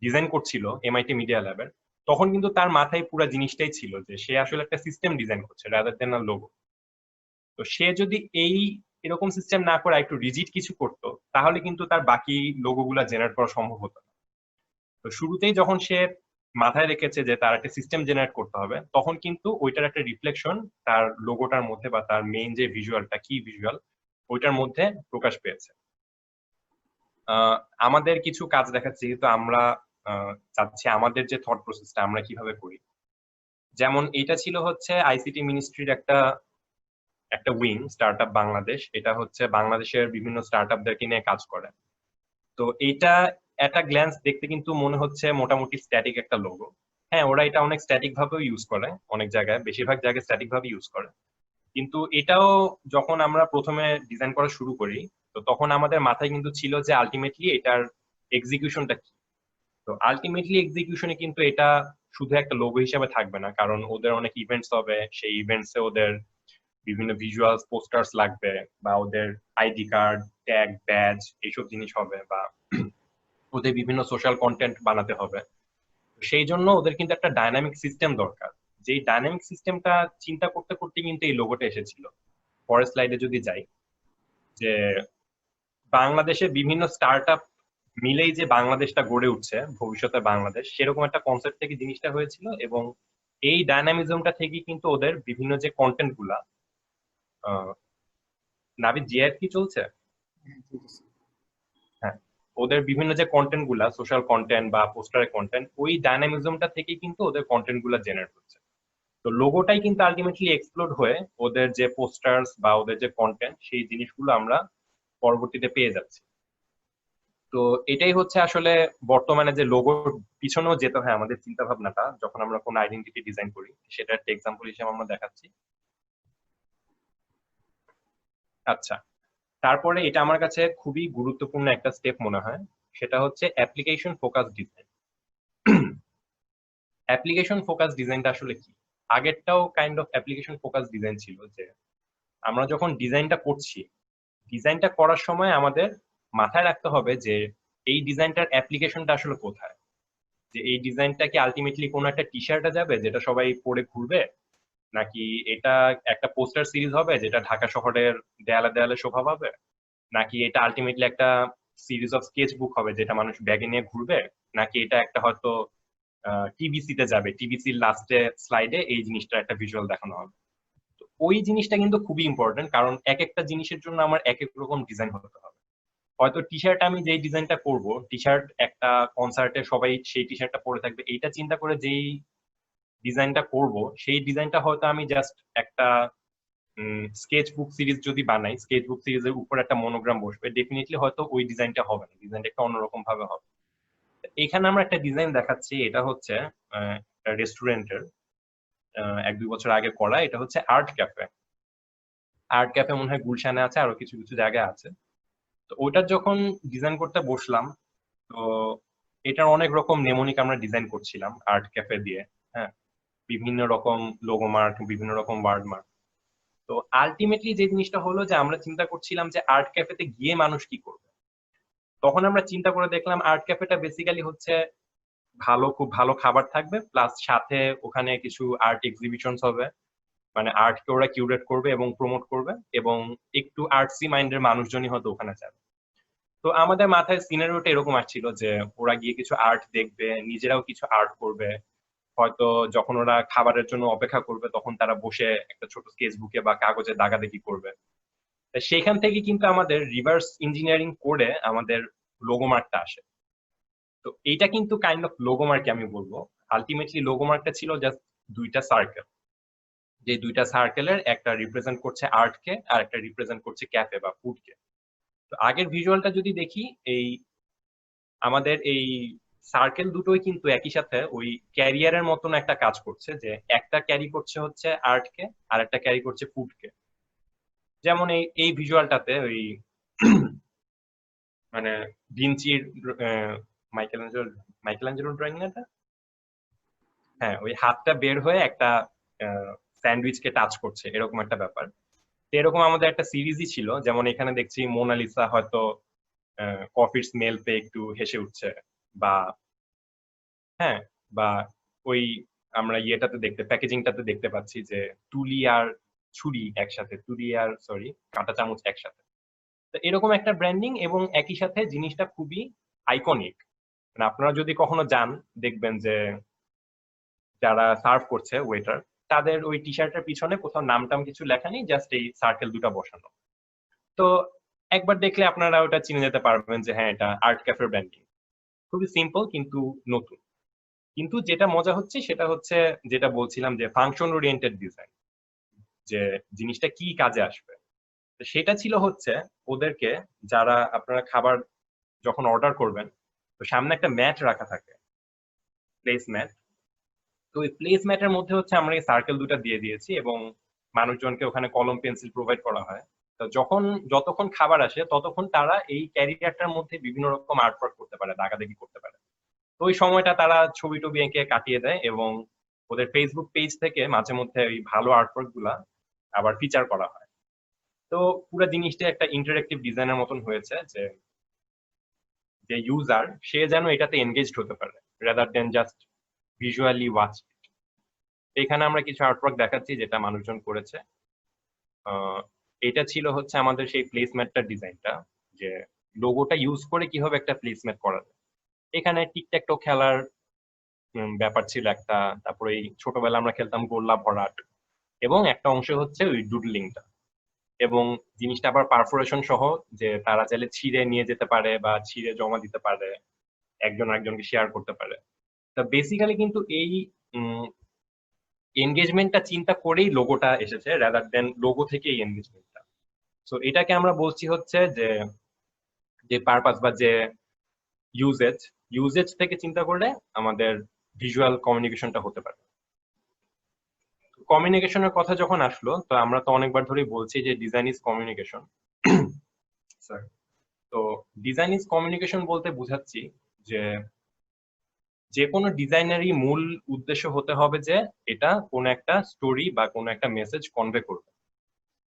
ডিজাইন করছিল এমআইটি মিডিয়া ল্যাবের, তখন কিন্তু তার মাথায় পুরো জিনিসটাই ছিল যে সে আসলে একটা সিস্টেম ডিজাইন করছে রাদার দেন আ লোগো। তো সে যদি এই এরকম সিস্টেম না করে একটু রিজিড কিছু করতো, তাহলে কিন্তু তার বাকি লোগোগুলা জেনারেট করা সম্ভব হতো না। তো শুরুতেই যখন সে মাথায় রেখেছে যে তার একটা সিস্টেম জেনারেট করতে হবে, তখন কিন্তু ওইটার একটা রিফ্লেকশন তার লোগোটার মধ্যে, বা তার মেইন যে ভিজুয়ালটা, কি ভিজুয়াল, ওইটার মধ্যে প্রকাশ পেয়েছে। আমাদের কিছু কাজ দেখাচ্ছি, তো আমরা চাচ্ছি আমাদের যে থট প্রসেসটা আমরা কিভাবে করি। যেমন এটা ছিল হচ্ছে আইসিটি মিনিস্ট্রির একটা একটা উইং স্টার্টআপ বাংলাদেশ, এটা হচ্ছে বাংলাদেশের বিভিন্ন স্টার্টআপদেরকে নিয়ে কাজ করে। তো এটা একটা গ্ল্যান্স দেখতে কিন্তু মনে হচ্ছে মোটামুটি স্ট্যাটিক একটা লোগো। হ্যাঁ, ওরা এটা অনেক স্ট্যাটিক ভাবেও ইউজ করে, অনেক জায়গায়, বেশিরভাগ জায়গায় স্ট্যাটিক ভাবে ইউজ করে। কিন্তু এটাও যখন আমরা প্রথমে ডিজাইন করা শুরু করি, তো তখন আমাদের মাথায় কিন্তু ছিল যে আলটিমেটলি এটার এক্সিকিউশনটা কি। তো আলটিমেটলি এক্সিকিউশনে কিন্তু এটা শুধু একটা লোগো হিসেবে থাকবে না, কারণ ওদের অনেক ইভেন্টস হবে, সেই ইভেন্টসে ওদের বিভিন্ন ভিজুয়ালস পোস্টার্স লাগবে, বা ওদের আইডি কার্ড, ট্যাগ, ব্যাজ এইসব জিনিস হবে, বা ওদের বিভিন্ন সোশ্যাল কন্টেন্ট বানাতে হবে। সেই জন্য ওদের কিন্তু একটা ডাইনামিক সিস্টেম দরকার। যেই ডাইনামিক সিস্টেমটা চিন্তা করতে করতে কিন্তু এই লোগোটা এসেছিল। পরের স্লাইডে যদি যাই, যে বাংলাদেশে বিভিন্ন স্টার্টআপ মিলেই যে বাংলাদেশটা গড়ে উঠছে ভবিষ্যতে বাংলাদেশ, সেরকম একটা কনসেপ্ট থেকে জিনিসটা হয়েছিল। এবং এই ডাইনামিজমটা থেকে কিন্তু ওদের বিভিন্ন যে কন্টেন্ট গুলা, নাবিদ জিআর কি চলছে, হ্যাঁ, ওদের বিভিন্ন যে কন্টেন্ট গুলা, সোশ্যাল কন্টেন্ট বা পোস্টারের কন্টেন্ট, ওই ডাইনামিজমটা থেকেই কিন্তু ওদের কন্টেন্ট গুলা জেনারেট হচ্ছে। তো লোগোটাই কিন্তু আলটিমেটলি এক্সপ্লোড হয়ে ওদের যে পোস্টার্স বা ওদের যে কন্টেন্ট, সেই জিনিসগুলো আমরা পরবর্তীতে পেয়ে যাচ্ছি। তো এটাই হচ্ছে আসলে বর্তমানে যে লোগোর পিছনেও যেতে হয় আমাদের চিন্তা ভাবনাটা, যখন আমরা কোনো আইডেন্টিটি ডিজাইন করি, সেটা একটা এক্সাম্পল হিসেবে আমরা দেখাচ্ছি। আচ্ছা, তারপরে এটা আমার কাছে খুবই গুরুত্বপূর্ণ একটা স্টেপ মনে হয়, সেটা হচ্ছে application focus design. Application focus ডিজাইনটা আসলে কি? আগেরটাও kind of application focus design ছিল, যে আমরা যখন ডিজাইনটা করছি, ডিজাইনটা করার সময় আমাদের মাথায় রাখতে হবে যে এই ডিজাইনটার অ্যাপ্লিকেশনটা আসলে কোথায়। যে এই ডিজাইনটা কি আলটিমেটলি কোনো একটা টি শার্টে যাবে যেটা সবাই পরে ঘুরবে, নাকি এটা একটা পোস্টার সিরিজ হবে যেটা ঢাকা শহরের দেয়ালে দেয়ালে শোভা পাবে, নাকি এটা আলটিমেটলি একটা সিরিজ অফ স্কেচ বুক হবে যেটা মানুষ ব্যাগে নিয়ে ঘুরবে, নাকি এটা একটা হয়তো টিভিসি তে যাবে, টিভিসির লাস্টে স্লাইডে এই জিনিসটা একটা ভিজুয়াল দেখানো হবে। তো ওই জিনিসটা কিন্তু খুবই ইম্পর্টেন্ট, কারণ এক একটা জিনিসের জন্য আমার এক এক রকম ডিজাইন হতে হবে। হয়তো টি শার্ট আমি যেই ডিজাইনটা করব, টি শার্ট একটা কনসার্টে সবাই সেই টি শার্টটা পরে থাকবে, এইটা চিন্তা করে যেই ডিজাইনটা করব, সেই ডিজাইনটা হয়তো আমি জাস্ট একটা স্কেচ বুক সিরিজ যদি বানাই, স্কেচ বুক সিরিজের উপর একটা মনোগ্রাম বসবে, ডেফিনেটলি হয়তো ওই ডিজাইনটা হবে না, ডিজাইনটা একটা অন্যরকম ভাবে হবে। এখানে আমরা একটা ডিজাইন দেখাচ্ছি, এটা হচ্ছে রেস্টুরেন্টের 1-2 বছর আগে করা। এটা হচ্ছে আর্ট ক্যাফে। আর্ট ক্যাফে মনে হয় গুলশানে আছে, আরো কিছু কিছু জায়গায় আছে। তো ওইটার যখন ডিজাইন করতে বসলাম, তো এটার অনেক রকম নেমোনিক আমরা ডিজাইন করছিলাম আর্ট ক্যাফে দিয়ে। হ্যাঁ, বিভিন্ন রকম লোগো মার্ক, বিভিন্ন রকম ওয়ার্ড মার্ক। তো আলটিমেটলি যে জিনিসটা হলো যে আমরা চিন্তা করছিলাম যে আর্ট ক্যাফেতে গিয়ে মানুষ কি করবে। তখন আমরা চিন্তা করে দেখলাম আর্ট ক্যাফেটা বেসিক্যালি হচ্ছে খুব ভালো খাবার থাকবে, প্লাস সাথে ওখানে কিছু আর্ট এক্সিবিশনস হবে, মানে আর্টকে ওরা কিউরেট করবে এবং প্রমোট করবে, এবং একটু আর্টসি মাইন্ডের মানুষজনই হয়তো ওখানে যাবে। তো আমাদের মাথায় সিনারিওটা এরকম আসছিল যে ওরা গিয়ে কিছু আর্ট দেখবে, নিজেরাও কিছু আর্ট করবে, হয়তো যখন ওরা খাবারের জন্য অপেক্ষা করবে তখন তারা বসে একটা ছোট স্কেচ বুকে বা কাগজে দাগাদাগি করবে। সেখান থেকে কিন্তু আমাদের রিভার্স ইঞ্জিনিয়ারিং করে আমাদের লোগোমার্কটা আসে। তো এইটা কিন্তু কাইন্ড অফ লোগোমার্ক আমি বলবো। আলটিমেটলি লোগোমার্কটা ছিল জাস্ট দুইটা সার্কেল, যে দুইটা সার্কেলের একটা রিপ্রেজেন্ট করছে আর্টকে আর একটা রিপ্রেজেন্ট করছে ক্যাফে বা ফুডকে। তো আগের ভিজুয়ালটা যদি দেখি, এই আমাদের এই সার্কেল দুটোই কিন্তু একই সাথে ওই ক্যারিয়ারের মতন একটা কাজ করছে, যে একটা ক্যারি করছে হচ্ছে আর্টকে আর একটা ক্যারি করছে ফুডকে। যেমন এই এই ভিজুয়ালটাতে ওই মানে ভিঞ্চির মাইকেল অ্যাঞ্জেলো ড্রয়িং এটা, হ্যাঁ, ওই হাতটা বের হয়ে একটা স্যান্ডউইচকে টাচ করছে, এরকম একটা ব্যাপার। এরকম আমাদের একটা সিরিজই ছিল, যেমন এখানে দেখছি মোনালিসা হয়তো কফির স্মেল পেয়ে একটু হেসে উঠছে, বা হ্যাঁ, বা ওই আমরা ইয়েটাতে প্যাকেজিংটাতে দেখতে পাচ্ছি যে তুলি আর ছুরি একসাথে, কাঁটা চামচ একসাথে। তো এরকম একটা ব্র্যান্ডিং, এবং একই সাথে জিনিসটা খুবই আইকনিক। মানে আপনারা যদি কখনো যান, দেখবেন যে যারা সার্ভ করছে ওয়েটার, তাদের ওই টি শার্টের পিছনে কোথাও নাম টাম কিছু লেখা নেই, জাস্ট এই সার্কেল দুটো বসানো। তো একবার দেখলে আপনারা ওটা চিনে যেতে পারবেন যে হ্যাঁ, এটা আর্ট ক্যাফের ব্র্যান্ডিং। খুবই সিম্পল কিন্তু নতুন। কিন্তু যেটা মজা হচ্ছে সেটা হচ্ছে যেটা বলছিলাম যে ফাংশন ওরিয়েন্টেড ডিজাইন, যে জিনিসটা কি কাজে আসবে। তো সেটা ছিল হচ্ছে ওদেরকে, যারা আপনারা খাবার যখন অর্ডার করবেন, তো সামনে একটা ম্যাট রাখা থাকে, প্লেস ম্যাট। তো এই প্লেস ম্যাটের মধ্যে হচ্ছে আমরা এই সার্কেল দুটা দিয়ে দিয়েছি এবং মানুষজনকে ওখানে কলম পেন্সিল প্রোভাইড করা হয়। তো যতক্ষণ খাবার আসে ততক্ষণ তারা এই ক্যারিয়ারটার মধ্যে বিভিন্ন রকম আর্টওয়ার্ক করতে পারে, দাগাদাগি করতে পারে। তো ওই সময়টা তারা ছবি টবি এঁকে কাটিয়ে দেয় এবং ওদের ফেসবুক পেজ থেকে মাঝে মধ্যে ওই ভালো আর্টওয়ার্ক গুলা আবার ফিচার করা হয়। তো পুরো জিনিসটা একটা ইন্টারেক্টিভ ডিজাইনের মতন হয়েছে, যে যে ইউজার সে যেন এটাতে এনগেজড হতে পারে rather than just visually watch. এখানে আমরা কিছু আর্টওয়ার্ক দেখাচ্ছি যেটা মানুষজন করেছে। এটা ছিল হচ্ছে আমাদের সেই প্লেসমেন্টটার ডিজাইনটা, যে লোগোটা ইউজ করে কিভাবে একটা প্লেসমেন্ট করা যায়। এখানে টিকট্যাকটো খেলার ব্যাপার ছিল একটা, তারপরে এই ছোটবেলা আমরা খেলতাম গোল্লা ভরাট, এবং একটা অংশ হচ্ছে ওই ডুডলিংটা, এবং জিনিসটা আবার পারফোরেশন সহ, যে তারা চাইলে ছিঁড়ে নিয়ে যেতে পারে বা ছিঁড়ে জমা দিতে পারে, একজন আরেকজনকে শেয়ার করতে পারে। তা বেসিক্যালি কিন্তু এই এনগেজমেন্টটা চিন্তা করেই লোগোটা এসেছে, রাদার দেন লোগো থেকে এই এনগেজমেন্টটা। সো এটাকে আমরা বলছি হচ্ছে যে যে পারপাস বা যে ইউজেজ, ইউজেজ থেকে চিন্তা করলে আমাদের ভিজুয়াল কমিউনিকেশনটা হতে পারে। কমিউনিকেশনের কথা যখন আসলো, তো আমরা তো অনেকবার ধরেই বলছি যে ডিজাইন ইজ কমিউনিকেশন। তো ডিজাইন ইজ কমিউনিকেশন বলতে বোঝাচ্ছি যে যে কোনো ডিজাইনেরই মূল উদ্দেশ্য হতে হবে যে এটা কোনো একটা স্টোরি বা কোনো একটা মেসেজ কনভে করবে।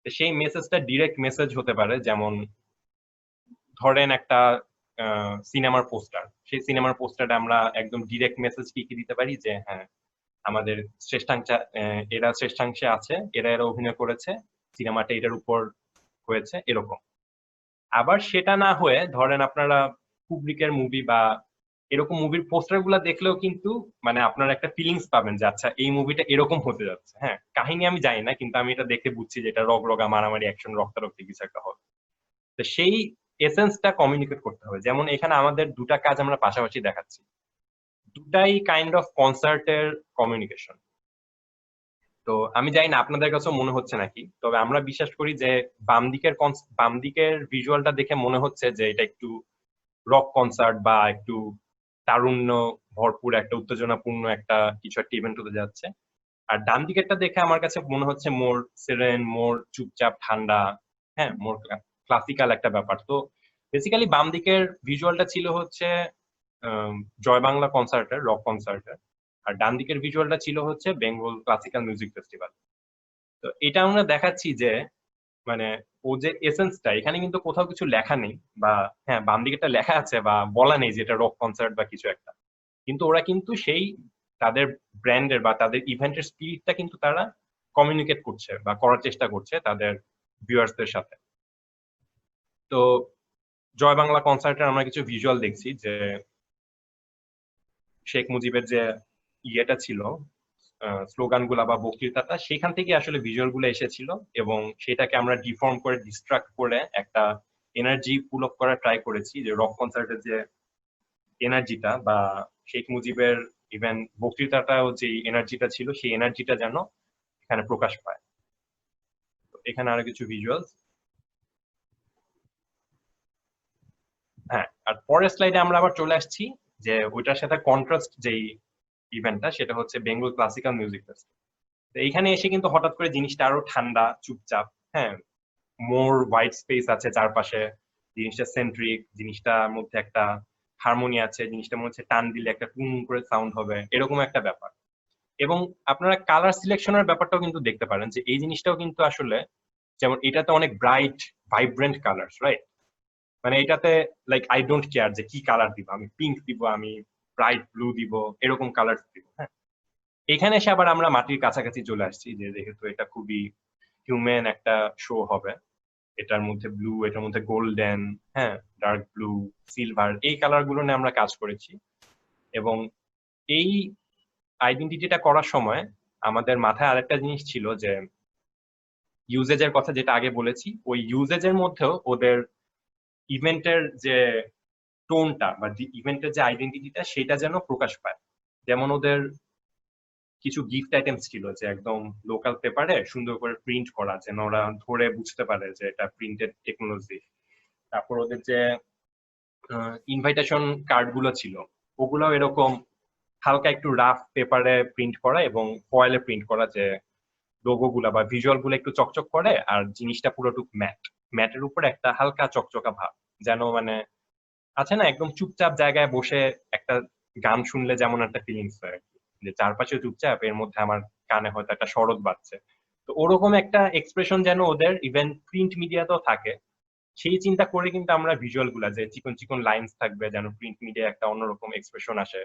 সেই মেসেজটা ডিরেক্ট মেসেজ হতে পারে, যেমন ধরেন একটা সিনেমার পোস্টার, সেই সিনেমার পোস্টারে আমরা একদম ডিরেক্ট মেসেজ কি কি দিতে পারি, যে হ্যাঁ আমাদের এরা শ্রেষ্ঠাংশে আছে, এরা এরা অভিনয় করেছে, সিনেমাটা এটার উপর হয়েছে, এরকম। আবার সেটা না হয়ে ধরেন আপনারা কুব্রিকের মুভি বা এরকম মুভির পোস্টার গুলা দেখলেও কিন্তু মানে আপনারা একটা ফিলিংস পাবেন যে আচ্ছা এই মুভিটা এরকম হতে যাচ্ছে। হ্যাঁ, কাহিনী আমি জানি না, কিন্তু আমি এটা দেখে বুঝছি যে এটা রগরগা মারামারি অ্যাকশন রক্তারক্তি কিছু একটা হবে। তো সেই এসেন্সটা কমিউনিকেট করতে হবে। যেমন এখানে আমাদের দুটা কাজ আমরা পাশাপাশি দেখাচ্ছি, দুটাই কাইন্ড অফ কনসার্টের কমিউনিকেশন। তো আমি জানি না আপনাদের কাছেও মনে হচ্ছে নাকি, তবে আমরা বিশ্বাস করি যে বাম দিকের ভিজুয়ালটা দেখে মনে হচ্ছে যে এটা একটু রক কনসার্ট বা একটু তারুণ্য ভরপুর একটা উত্তেজনাপূর্ণ একটা কিছু একটা ইভেন্ট হতে যাচ্ছে। আর ডান দিকেরটা দেখে আমার কাছে মনে হচ্ছে মোর সেরেন, মোর চুপচাপ ঠান্ডা, হ্যাঁ মোর ক্লাসিক্যাল একটা ব্যাপার। তো বেসিক্যালি বাম দিকের ভিজুয়ালটা ছিল হচ্ছে জয় বাংলা কনসার্টের, রক কনসার্টের, আর ডান দিকের ভিজুয়ালটা ছিল হচ্ছে বেঙ্গল ক্লাসিক্যাল মিউজিক ফেস্টিভ্যাল। তো এটা আমরা দেখাচ্ছি যে মানে ও যে এসেন্সটা, এখানে কিন্তু কোথাও কিছু লেখা নেই, বা হ্যাঁ বাম দিকেটা লেখা আছে বা বলা নেই যে এটা রক কনসার্ট বা কিছু একটা, কিন্তু ওরা কিন্তু সেই তাদের ব্র্যান্ডের বা তাদের ইভেন্টের স্পিরিটটা কিন্তু তারা কমিউনিকেট করছে বা করার চেষ্টা করছে তাদের ভিউয়ার্সদের সাথে। তো জয় বাংলা কনসার্টের আমরা কিছু ভিজুয়াল দেখছি, যে শেখ মুজিবের যে ইয়েটা ছিল, স্লোগান গুলা বা বক্তৃতাটা, সেখান থেকে আসলে ভিজুয়াল গুলো এসেছিল, এবং সেটাকে আমরা ডিফর্ম করে ডিস্ট্রাক্ট করে একটা এনার্জি পুল আপ করার ট্রাই করেছি, যে রক কনসার্টের যে এনার্জিটা বা শেখ মুজিবের ইভেন বক্তৃতাটাও যে এনার্জিটা ছিল, সেই এনার্জিটা যেন এখানে প্রকাশ পায়। এখানে আরো কিছু ভিজুয়ালস। হ্যাঁ, আর পরের স্লাইডে আমরা আবার চলে আসছি যে ওইটার সাথে কন্ট্রাস্ট যেই ইভেন্টটা, সেটা হচ্ছে বেঙ্গল ক্লাসিক্যাল মিউজিক ফেস্টিভ্যাল। তো এইখানে এসে কিন্তু হঠাৎ করে জিনিসটা আরো ঠান্ডা চুপচাপ, হ্যাঁ মোর হোয়াইট স্পেস আছে চারপাশে, জিনিসটা সেন্ট্রিক, জিনিসটার মধ্যে একটা হারমোনি আছে, জিনিসটা মনে হচ্ছে টান দিলে একটা টুন করে সাউন্ড হবে, এরকম একটা ব্যাপার। এবং আপনারা কালার সিলেকশনের ব্যাপারটাও কিন্তু দেখতে পারেন, যে এই জিনিসটাও কিন্তু আসলে যেমন এটাতে অনেক ব্রাইট ভাইব্রেন্ট কালার, রাইট? মানে এটাতে লাইক আই ডোন্ট কেয়ার যে কি কালার দিব, আমি পিঙ্ক দিব, আমি ব্রাইট ব্লু দিব, এরকম কালার দিব। হ্যাঁ, এখানে এসে আবার আমরা মাটির কাছাকাছি চলে আসছি, যে যেহেতু এটা খুবই হিউম্যান একটা শো হবে, এটার মধ্যে ব্লু, এটার মধ্যে গোল্ডেন, হ্যাঁ ডার্ক ব্লু, সিলভার, এই কালার গুলো নিয়ে আমরা কাজ করেছি। এবং এই আইডেন্টিটিটা করার সময় আমাদের মাথায় আরেকটা জিনিস ছিল, যে ইউজেজের কথা যেটা আগে বলেছি, ওই ইউজেজের মধ্যেও ওদের ইভেন্টের যে টোনটা বা ইভেন্টের যে আইডেন্টিটিটা, সেটা যেন প্রকাশ পায়। যেমন ওদের কিছু গিফট আইটেমস ছিল যে একদম লোকাল পেপারে সুন্দর করে প্রিন্ট করা, যেন ওরা ধরে বুঝতে পারে যে এটা প্রিন্টেড টেকনোলজি। তারপর ওদের যে ইনভাইটেশন কার্ড গুলো ছিল ওগুলাও এরকম হালকা একটু রাফ পেপারে প্রিন্ট করা এবং ফয়েলে প্রিন্ট করা, যে লোগো গুলা বা ভিজুয়াল গুলো একটু চকচক করে আর জিনিসটা পুরোটুক ম্যাটের উপরে একটা হালকা চকচকা ভাব, যেন মানে আছে না একদম চুপচাপ জায়গায় বসে একটা গান শুনলে যেমন একটা ফিলিংস হয় আর কি, যে চারপাশে চুপচাপ, এর মধ্যে আমার কানে হয়তো একটা শরৎ বাজছে। তো ওরকম একটা এক্সপ্রেশন যেন ওদের ইভেন প্রিন্ট মিডিয়াতেও থাকে, সেই চিন্তা করে কিন্তু আমরা ভিজুয়াল গুলা যে চিকন চিকন লাইন্স থাকবে, যেন প্রিন্ট মিডিয়া একটা অন্যরকম এক্সপ্রেশন আসে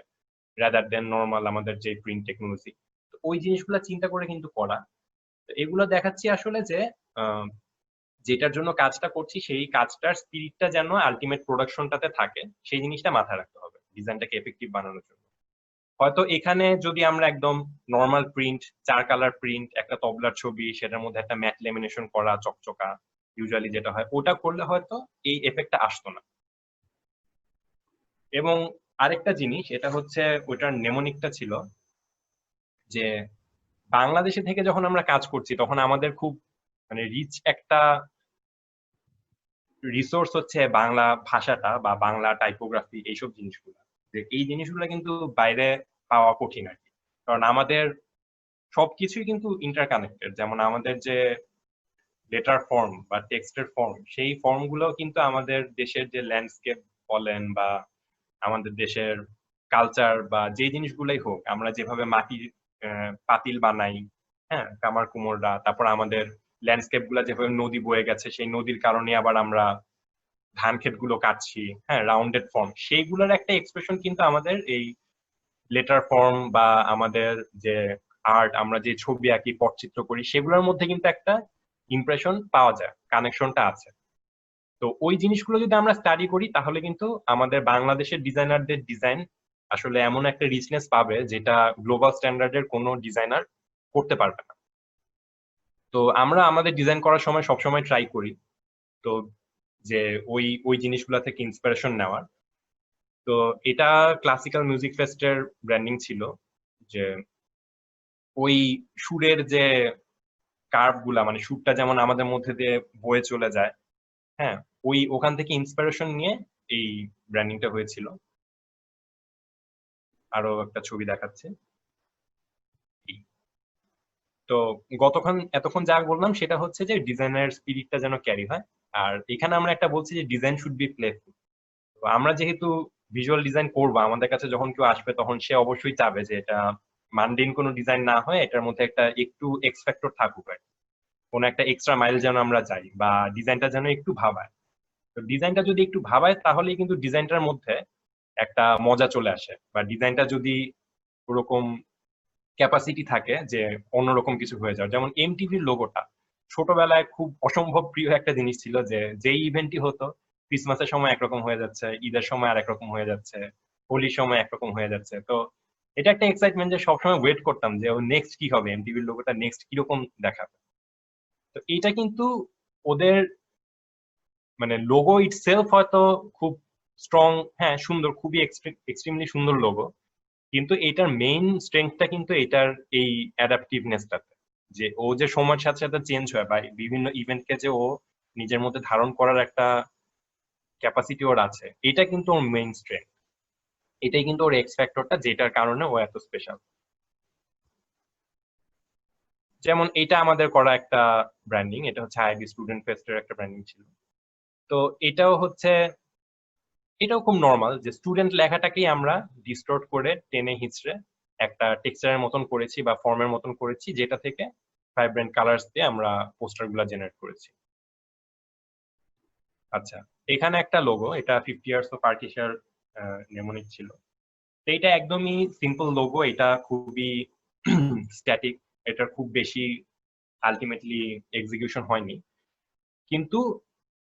রাদার দেন নর্মাল আমাদের যে প্রিন্ট টেকনোলজি। তো ওই জিনিসগুলো চিন্তা করে কিন্তু করা। তো এগুলো দেখাচ্ছি আসলে যে যেটার জন্য কাজটা করছি সেই কাজটার স্পিরিটটা যেন আলটিমেট প্রোডাকশনটাতে থাকে, সেই জিনিসটা মাথায় রাখতে হবে ডিজাইনটাকে এফেক্টিভ বানানোর জন্য। হয়তো এখানে যদি আমরা একদম নর্মাল প্রিন্ট, 4 কালার প্রিন্ট, একটা তবলার ছবি, সেটার মধ্যে একটা ম্যাট লেমিনেশন করা চকচকা ইউজুয়ালি যেটা হয়, ওটা করলে হয়তো এই এফেক্টটা আসতো না। এবং আরেকটা জিনিস, এটা হচ্ছে ওইটার নেমোনিকটা ছিল যে বাংলাদেশে থেকে যখন আমরা কাজ করছি তখন আমাদের খুব মানে রিচ একটা রিসোর্স হচ্ছে বাংলা ভাষাটা বা বাংলা টাইপোগ্রাফি, এইসব জিনিসগুলো, যে এই জিনিসগুলো কিন্তু বাইরে পাওয়া কঠিন আর কি। কারণ আমাদের সবকিছুই কিন্তু ইন্টারকানেক্টেড, যেমন আমাদের যে লেটার ফর্ম বা টেক্সটের ফর্ম, সেই ফর্মগুলো কিন্তু আমাদের দেশের যে ল্যান্ডস্কেপ বলেন বা আমাদের দেশের কালচার বা যে জিনিসগুলাই হোক, আমরা যেভাবে মাটির পাতিল বানাই, হ্যাঁ, কামার কুমোররা, তারপর আমাদের ল্যান্ডস্কেপ গুলা যেভাবে নদী বয়ে গেছে, সেই নদীর কারণে আবার আমরা ধান ক্ষেত গুলো কাটছি, হ্যাঁ, রাউন্ডেড ফর্ম, সেইগুলোর একটা এক্সপ্রেশন কিন্তু আমাদের এই লেটার ফর্ম বা আমাদের যে আর্ট, আমরা যে ছবি আঁকি, পটচিত্র করি, সেগুলোর মধ্যে কিন্তু একটা ইমপ্রেশন পাওয়া যায়, কানেকশনটা আছে। তো ওই জিনিসগুলো যদি আমরা স্টাডি করি তাহলে কিন্তু আমাদের বাংলাদেশের ডিজাইনারদের ডিজাইন আসলে এমন একটা রিচনেস পাবে যেটা গ্লোবাল স্ট্যান্ডার্ডের কোনো ডিজাইনার করতে পারবে না। তো আমরা আমাদের ডিজাইন করার সময় সবসময় ট্রাই করি তো যে ওই ওই জিনিসগুলা থেকে ইন্সপিরেশন নেওয়ার। তো এটা ক্লাসিক্যাল মিউজিক ফেস্টের ব্র্যান্ডিং ছিল, যে ওই সুরের যে কার্ভ গুলা, মানে সুরটা যেমন আমাদের মধ্যে দিয়ে বয়ে চলে যায়, হ্যাঁ, ওই ওখান থেকে ইন্সপিরেশন নিয়ে এই ব্র্যান্ডিংটা হয়েছিল। আরো একটা ছবি দেখাচ্ছে। তো এতক্ষণ যা বললাম সেটা হচ্ছে যে ডিজাইনের স্পিরিটটা যেন ক্যারি হয়। আর এখানে আমরা একটা বলছি যে ডিজাইন শুড বি প্লেফুল। তো আমরা যেহেতু ভিজুয়াল ডিজাইন করবো, আমাদের কাছে যখন কেউ আসবে তখন সে অবশ্যই চাবে যে এটা মানডিন কোনো ডিজাইন না হয়, এটার মধ্যে একটা একটু এক্স ফ্যাক্টর থাকুক, কোনো একটা এক্সট্রা মাইল যেন আমরা যাই, বা ডিজাইনটা যেন একটু ভাবায়। তো ডিজাইনটা যদি একটু ভাবায় তাহলেই কিন্তু ডিজাইনটার মধ্যে একটা মজা চলে আসে, বা ডিজাইনটা যদি ওরকম ক্যাপাসিটি থাকে যে অন্যরকম কিছু হয়ে যাওয়ার। যেমন এমটিভির লোগোটা ছোটবেলায় খুব অসম্ভব প্রিয় একটা জিনিস ছিল, যে যেই ইভেন্টই হতো ক্রিসমাসের সময় একরকম হয়ে যাচ্ছে, ঈদের সময় আর একরকম হয়ে যাচ্ছে, হোলির সময় একরকম হয়ে যাচ্ছে। তো এটা একটা এক্সাইটমেন্ট যে সবসময় ওয়েট করতাম যে নেক্সট কি হবে, এমটিভির লোগোটা নেক্সট কিরকম দেখাবে। তো এইটা কিন্তু ওদের মানে লোগো ইটসেলফ হয়তো খুব স্ট্রং, হ্যাঁ সুন্দর, খুবই এক্সট্রিমলি সুন্দর লোগো, কিন্তু এটার মেইন স্ট্রেংথটা কিন্তু এটার এই অ্যাডাপটিভনেসটাতে, যে ও যে সময়ের সাথে সাথে চেঞ্জ হয় বা বিভিন্ন ইভেন্টকে যে ও নিজের মধ্যে ধারণ করার একটা ক্যাপাসিটি ওর আছে, এটা কিন্তু ওর মেইন স্ট্রেংথ। এটাই কিন্তু ওর এক্স ফ্যাক্টরটা, যেটার কারণে ও এত স্পেশাল। যেমন এটা আমাদের করা একটা ব্র্যান্ডিং, এটা হচ্ছে আইবি স্টুডেন্ট ফেস্টের একটা ব্র্যান্ডিং ছিল। তো এটাও খুব নর্মাল, যে স্টুডেন্ট লেখাটাকেই আমরা ডিস্টর্ট করে টেনে হিচড়ে একটা টেক্সচারের মতন করেছি বা ফর্মের মতন করেছি, যেটা থেকে ভাইব্রেন্ট কালার্স দিয়ে আমরা পোস্টার গুলা জেনারেট করেছি। আচ্ছা, এখানে একটা লোগো, এটা 50 ইয়ার্স অফ আর্টিশার নেমোনিক ছিল। তো এটা একদমই সিম্পল লোগো, এটা খুবই স্ট্যাটিক, এটার খুব বেশি আলটিমেটলি এক্সিকিউশন হয়নি, কিন্তু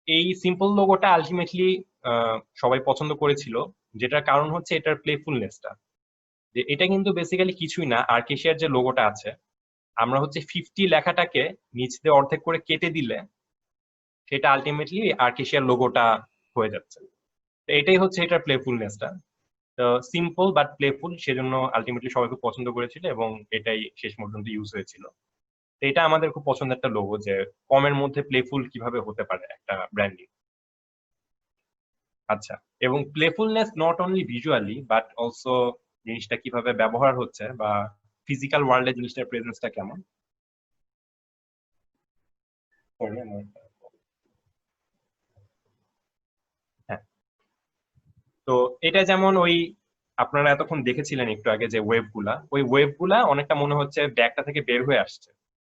এই সিম্পল লোগোটা আলটিমেটলি সবাই পছন্দ করেছিল, যেটার কারণ হচ্ছে এটার প্লেফুলনেসটা। যে এটা কিন্তু বেসিক্যালি কিছুই না, আর্কেশিয়ার যে লোগোটা আছে, আমরা হচ্ছে 50 লেখাটাকে নিচ দিয়ে অর্ধেক করে কেটে দিলে সেটা আলটিমেটলি আর্কেশিয়ার লোগোটা হয়ে যাচ্ছে। তো এটাই হচ্ছে এটার প্লেফুলনেসটা। সিম্পল বাট প্লেফুল, সেজন্য আলটিমেটলি সবাই খুব পছন্দ করেছিল এবং এটাই শেষ পর্যন্ত ইউজ হয়েছিল। তো এটা আমাদের খুব পছন্দের একটা লোগো, যে কমের মধ্যে প্লেফুল কিভাবে হতে পারে একটা ব্র্যান্ডিং। আচ্ছা, এবং playfulness not only visually but also জিনিসটা কিভাবে ব্যবহার হচ্ছে বা ফিজিক্যাল ওয়ার্ল্ডে জিনিসটার প্রেজেন্সটা কেমন। হ্যাঁ, তো এটা যেমন ওই আপনারা এতক্ষণ দেখেছিলেন একটু আগে যে ওয়েবগুলা, ওই ওয়েবগুলা অনেকটা মনে হচ্ছে ব্যাগটা থেকে বের হয়ে আসছে।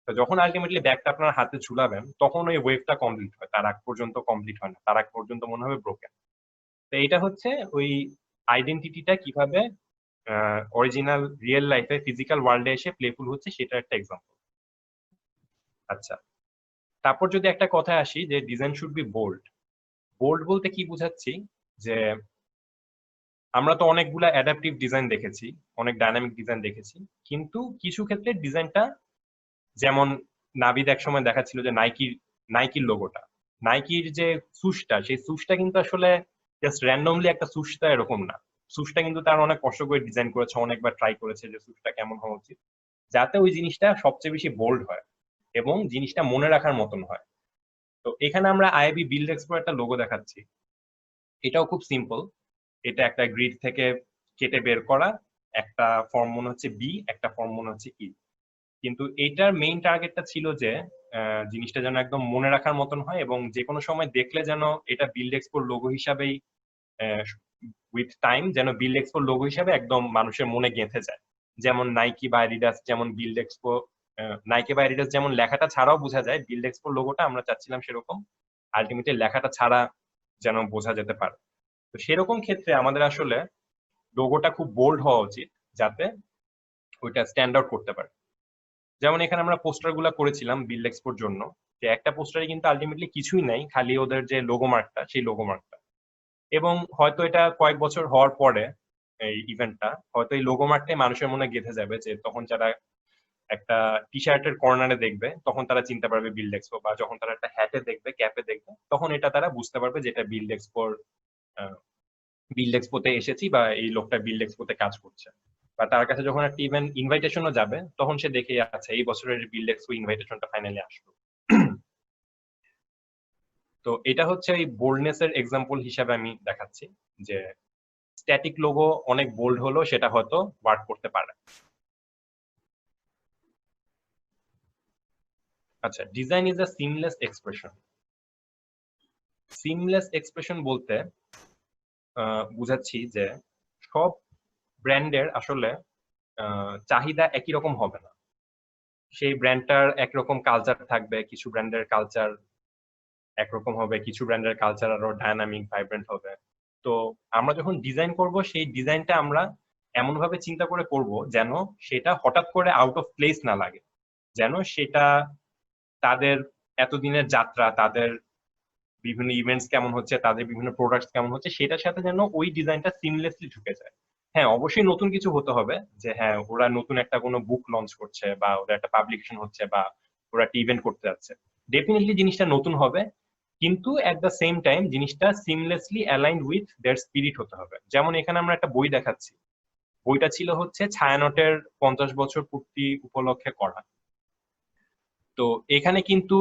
তো যখন আলটিমেটলি ব্যাগটা আপনার হাতে ঝুলাবেন তখন ওই ওয়েবটা কমপ্লিট হয়, তার আগ পর্যন্ত কমপ্লিট হয় না, তার আগ পর্যন্ত মনে হবে ব্রোকেন। তো এটা হচ্ছে ওই আইডেন্টিটিটা কিভাবে অরিজিনাল রিয়েল লাইফে ফিজিক্যাল ওয়ার্ল্ডে এসে প্লেফুল হচ্ছে, সেটা একটা এক্সাম্পল। আচ্ছা, তারপর যদি একটা কথা আসি যে design should be bold. Bold বলতে কি বুঝাচ্ছি, যে আমরা তো অনেকগুলা অ্যাডাপটিভ ডিজাইন দেখেছি, অনেক ডাইনামিক ডিজাইন দেখেছি, কিন্তু কিছু ক্ষেত্রে ডিজাইনটা, যেমন নাবিদ এক সময় দেখাচ্ছিল যে নাইকির লোগোটা, নাইকির যে সুশটা, সেই সুশটা কিন্তু আসলে জাস্ট র্যান্ডমলি একটা সুশটা এরকম না। সুশটা কিন্তু তার অনেক কষ্ট করে ডিজাইন করেছে, অনেকবার ট্রাই করেছে যে সুশটা কেমন হওয়া উচিত, যাতে ওই জিনিসটা সবচেয়ে বেশি বোল্ড হয় এবং জিনিসটা মনে রাখার মতন হয়। তো এখানে আমরা আইআইবি বিল্ড এক্সপো একটা লোগো দেখাচ্ছি, এটাও খুব সিম্পল। এটা একটা গ্রিড থেকে কেটে বের করা, একটা ফর্ম মনে হচ্ছে বি, একটা ফর্ম মনে হচ্ছে ই, কিন্তু এইটার মেইন টার্গেটটা ছিল যে জিনিসটা যেন একদম মনে রাখার মতন হয় এবং যে কোনো সময় দেখলে যেন এটা বিল্ড এক্সপোর লোগো হিসাবেই উইথ টাইম যেন বিল্ড এক্সপোর লোগো হিসাবে একদম মানুষের মনে গেঁথে যায়। যেমন নাইকি বা অ্যাডিডাস, যেমন বিল্ড এক্সপো, নাইকি বা অ্যাডিডাস যেমন লেখাটা ছাড়াও বোঝা যায়, বিল্ড এক্সপোর লোগোটা আমরা চাচ্ছিলাম সেরকম আলটিমেটলি লেখাটা ছাড়া যেন বোঝা যেতে পারে। তো সেরকম ক্ষেত্রে আমাদের আসলে লোগোটা খুব বোল্ড হওয়া উচিত, যাতে ওইটা স্ট্যান্ড আউট করতে পারে। যেমন এখানে আমরা পোস্টার গুলা করেছিলাম বিল্ড এক্সপোর জন্য, যে একটা পোস্টারে কিন্তু আলটিমেটলি কিছুই নাই, খালি ওদের যে লোগো মার্কটা, সেই লোগো মার্কটা। এবং হয়তো এটা কয়েক বছর হওয়ার পরে, এই ইভেন্টটা হয়তো এই লোগো মার্কটাই মানুষের মনে গেঁথে যাবে, যে তখন যারা একটা টি শার্টের কর্নারে দেখবে তখন তারা চিনতে পারবে বিল্ড এক্সপো, বা যখন তারা একটা হ্যাটে দেখবে, ক্যাপে দেখবে, তখন এটা তারা বুঝতে পারবে যে এটা বিল্ড এক্সপোর, বিল্ড এক্সপোতে এসেছি বা এই লোকটা বিল্ড এক্সপোতে কাজ করছে। বা তার কাছে যখন একটা ইভেন্ট ইনভাইটেশনও যাবে তখন সে দেখে আছে এই বছরের বিল্ড এক্সপো ইনভাইটেশনটা ফাইনালি আসলো। তো এটা হচ্ছে এই বোল্ডনেস এর এক্সাম্পল হিসাবে আমি দেখাচ্ছি, যে স্ট্যাটিক লোগো অনেক বোল্ড হলো, সেটা হয়তো ওয়ার্ক করতে পারে। আচ্ছা, design is a seamless expression. Seamless expression বলতে বুঝাচ্ছি যে সব ব্র্যান্ডের আসলে চাহিদা একই রকম হবে না। সেই ব্র্যান্ডটার একরকম কালচার থাকবে, কিছু ব্র্যান্ডের কালচার একরকম হবে, কিছু ব্র্যান্ডের কালচার আরো ডায়নামিক ভাইব্রেন্ট হবে। তো আমরা যখন ডিজাইন করব, সেই ডিজাইনটা আমরা এমন ভাবে চিন্তা করে করব যেন সেটা হঠাৎ করে আউট অফ প্লেস না লাগে, যেন সেটা তাদের এতদিনের যাত্রা, তাদের বিভিন্ন ইভেন্টস কেমন হচ্ছে, তাদের বিভিন্ন প্রোডাক্টস কেমন হচ্ছে, সেটার সাথে যেন ওই ডিজাইনটা সিমলেসলি ঢুকে যায়। হ্যাঁ, অবশ্যই নতুন কিছু হতে হবে, যে হ্যাঁ ওরা নতুন একটা কোনো বুক লঞ্চ করছে বা ওরা একটা পাবলিকেশন হচ্ছে বা ওরা একটা ইভেন্ট করতে যাচ্ছে, ডেফিনেটলি জিনিসটা নতুন হবে, কিন্তু এট দ্য সেম টাইম জিনিসটা seamlessly aligned with their spirit হতে হবে। যেমন এখানে আমরা একটা বই দেখাচ্ছি, বইটা ছিল হচ্ছে ছায়ানটের 50 বছর পূর্তি উপলক্ষে করা। তো এখানে কিন্তু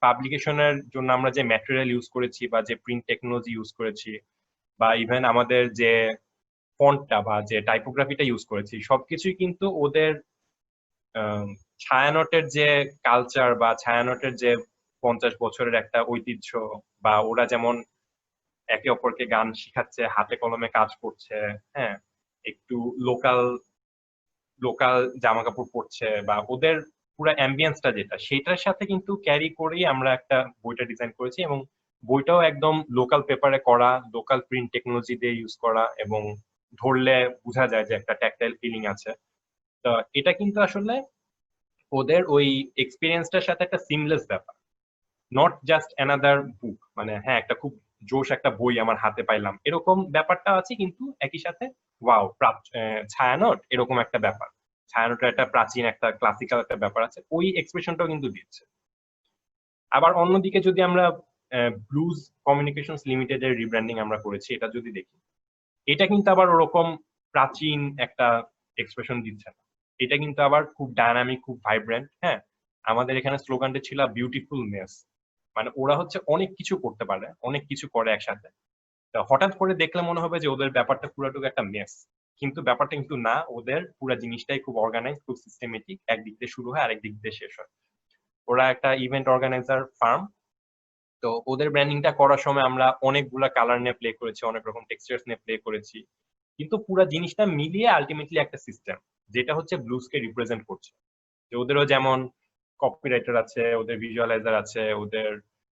পাবলিকেশনের জন্য আমরা যে ম্যাটেরিয়াল ইউজ করেছি বা যে প্রিন্ট টেকনোলজি ইউজ করেছি বা ইভেন আমাদের যে ফন্টটা বা যে টাইপোগ্রাফিটা ইউজ করেছি, সবকিছুই কিন্তু ওদের ছায়ানটের যে কালচার বা ছায়ানটের যে 50 বছরের একটা ঐতিহ্য, বা ওরা যেমন একে অপরকে গান শিখাচ্ছে, হাতে কলমে কাজ করছে, হ্যাঁ, একটু লোকাল লোকাল জামা কাপড় পরছে, বা ওদের পুরো অ্যাম্বিয়েন্সটা যেটা, সেটার সাথে কিন্তু ক্যারি করেই আমরা একটা বইটা ডিজাইন করেছি। এবং বইটাও একদম লোকাল পেপারে করা, লোকাল প্রিন্ট টেকনোলজি দিয়ে ইউজ করা, এবং ধরলে বোঝা যায় যে একটা ট্যাকটাইল ফিলিং আছে। তো এটা কিন্তু আসলে ওদের ওই এক্সপিরিয়েন্সটার সাথে একটা সিমলেস ব্যাপার, নট জাস্ট অ্যানাদার বুক, মানে হ্যাঁ একটা খুব জোশ একটা বই আমার হাতে পাইলাম এরকম ব্যাপারটা আছে, কিন্তু একই সাথে ওয়াও ছায়ানট এরকম একটা ব্যাপার, ছায়ানটের একটা প্রাচীন একটা ক্লাসিক্যাল একটা ব্যাপার আছে, ওই এক্সপ্রেশনটাও কিন্তু দিচ্ছে। আবার অন্যদিকে যদি আমরা ব্লুজ কমিউনিকেশনস লিমিটেড এর রিব্র্যান্ডিং আমরা করেছি, এটা যদি দেখি, এটা কিন্তু আবার ওরকম প্রাচীন একটা এক্সপ্রেশন দিচ্ছে না, এটা কিন্তু আবার খুব ডায়নামিক, খুব ভাইব্রেন্ট। হ্যাঁ, আমাদের এখানে স্লোগানটা ছিল বিউটিফুল মেস, মানে ওরা হচ্ছে অনেক কিছু করতে পারে, অনেক কিছু করে একসাথে। হঠাৎ করে দেখলে মনে হবে যে ওদের ব্যাপারটা পুরোটুকু একটা মেস, কিন্তু ব্যাপারটা কিন্তু না, ওদের পুরো জিনিসটাই খুব অর্গানাইজ, খুব সিস্টেমেটিক, একদিক দিয়ে শুরু হয় আরেক দিক দিয়ে শেষ হয়। ওরা একটা ইভেন্ট অর্গানাইজার ফার্ম। তো ওদের ব্র্যান্ডিংটা করার সময় আমরা অনেকগুলা কালার নিয়ে প্লে করেছি, অনেক রকম টেক্সচার্স নিয়ে প্লে করেছি, কিন্তু পুরো জিনিসটা মিলিয়ে আলটিমেটলি একটা সিস্টেম যেটা হচ্ছে ব্লুজকে রিপ্রেজেন্ট করছে। যে ওদেরও যেমন কপিরাইটার আছে, ওদের ভিজুয়ালাইজার আছে, ওদের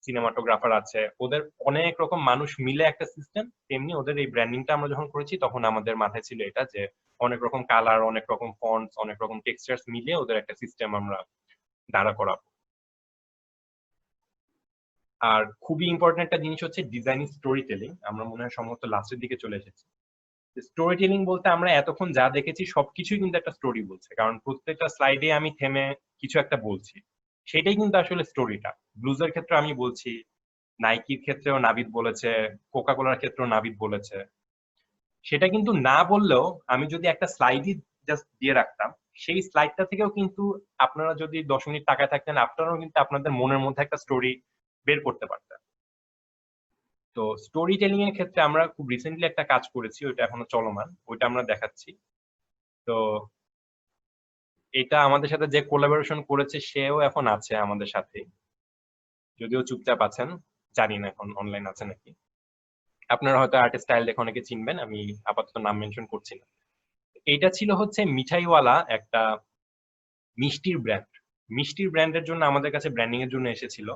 সিনেমাটোগ্রাফার আছে, ওদের অনেক রকম মানুষ মিলে একটা সিস্টেম, তেমনি ওদের এই ব্র্যান্ডিংটা আমরা যখন করেছি তখন আমাদের মাথায় ছিল এটা যে অনেক রকম কালার, অনেক রকম ফন্টস, অনেক রকম টেক্সচার্স মিলিয়ে ওদের একটা সিস্টেম আমরা দাঁড়া করাবো। আর খুবই ইম্পর্টেন্ট একটা জিনিস হচ্ছে ডিজাইন স্টোরি টেলিং। আমরা মনে হয় সম্ভবত লাস্টের দিকে চলে এসেছি। স্টোরি টেলিং বলতে আমরা এতক্ষণ যা দেখেছি সবকিছুই কিন্তু একটা স্টোরি বলছে, কারণ প্রত্যেকটা স্লাইডে আমি থেমে কিছু একটা বলছি, সেটাই কিন্তু আসলে স্টোরিটা। ব্লুজের ক্ষেত্রে আমি বলছি, নাইকির ক্ষেত্রেও নাবিদ বলেছে, কোকা কোলার ক্ষেত্রেও নাবিদ বলেছে। সেটা কিন্তু না বললেও আমি যদি একটা স্লাইডই জাস্ট দিয়ে রাখতাম, সেই স্লাইডটা থেকেও কিন্তু আপনারা যদি 10 মিনিট তাকায় থাকতেন, আপনারাও কিন্তু আপনাদের মনের মধ্যে একটা স্টোরি বের করতে পারতেন। তো স্টোরি টেলিং এর ক্ষেত্রে আমরা খুব রিসেন্টলি একটা কাজ করেছি, ওইটা এখনো চলমান, ওইটা আমরা দেখাচ্ছি। তো এটা আমাদের সাথে যে কোলাবোরেশন করেছে সেও এখন আছে আমাদের সাথে, যদিও চুপচাপ আছেন, জানি না এখন অনলাইন আছে নাকি। আপনারা হয়তো আর্টের স্টাইল দেখে অনেকে চিনবেন, আমি আপাতত নাম মেনশন করছি না। এটা ছিল হচ্ছে মিঠাইওয়ালা, একটা মিষ্টির ব্র্যান্ড। মিষ্টির ব্র্যান্ডের জন্য আমাদের কাছে ব্র্যান্ডিং এর জন্য এসেছিল।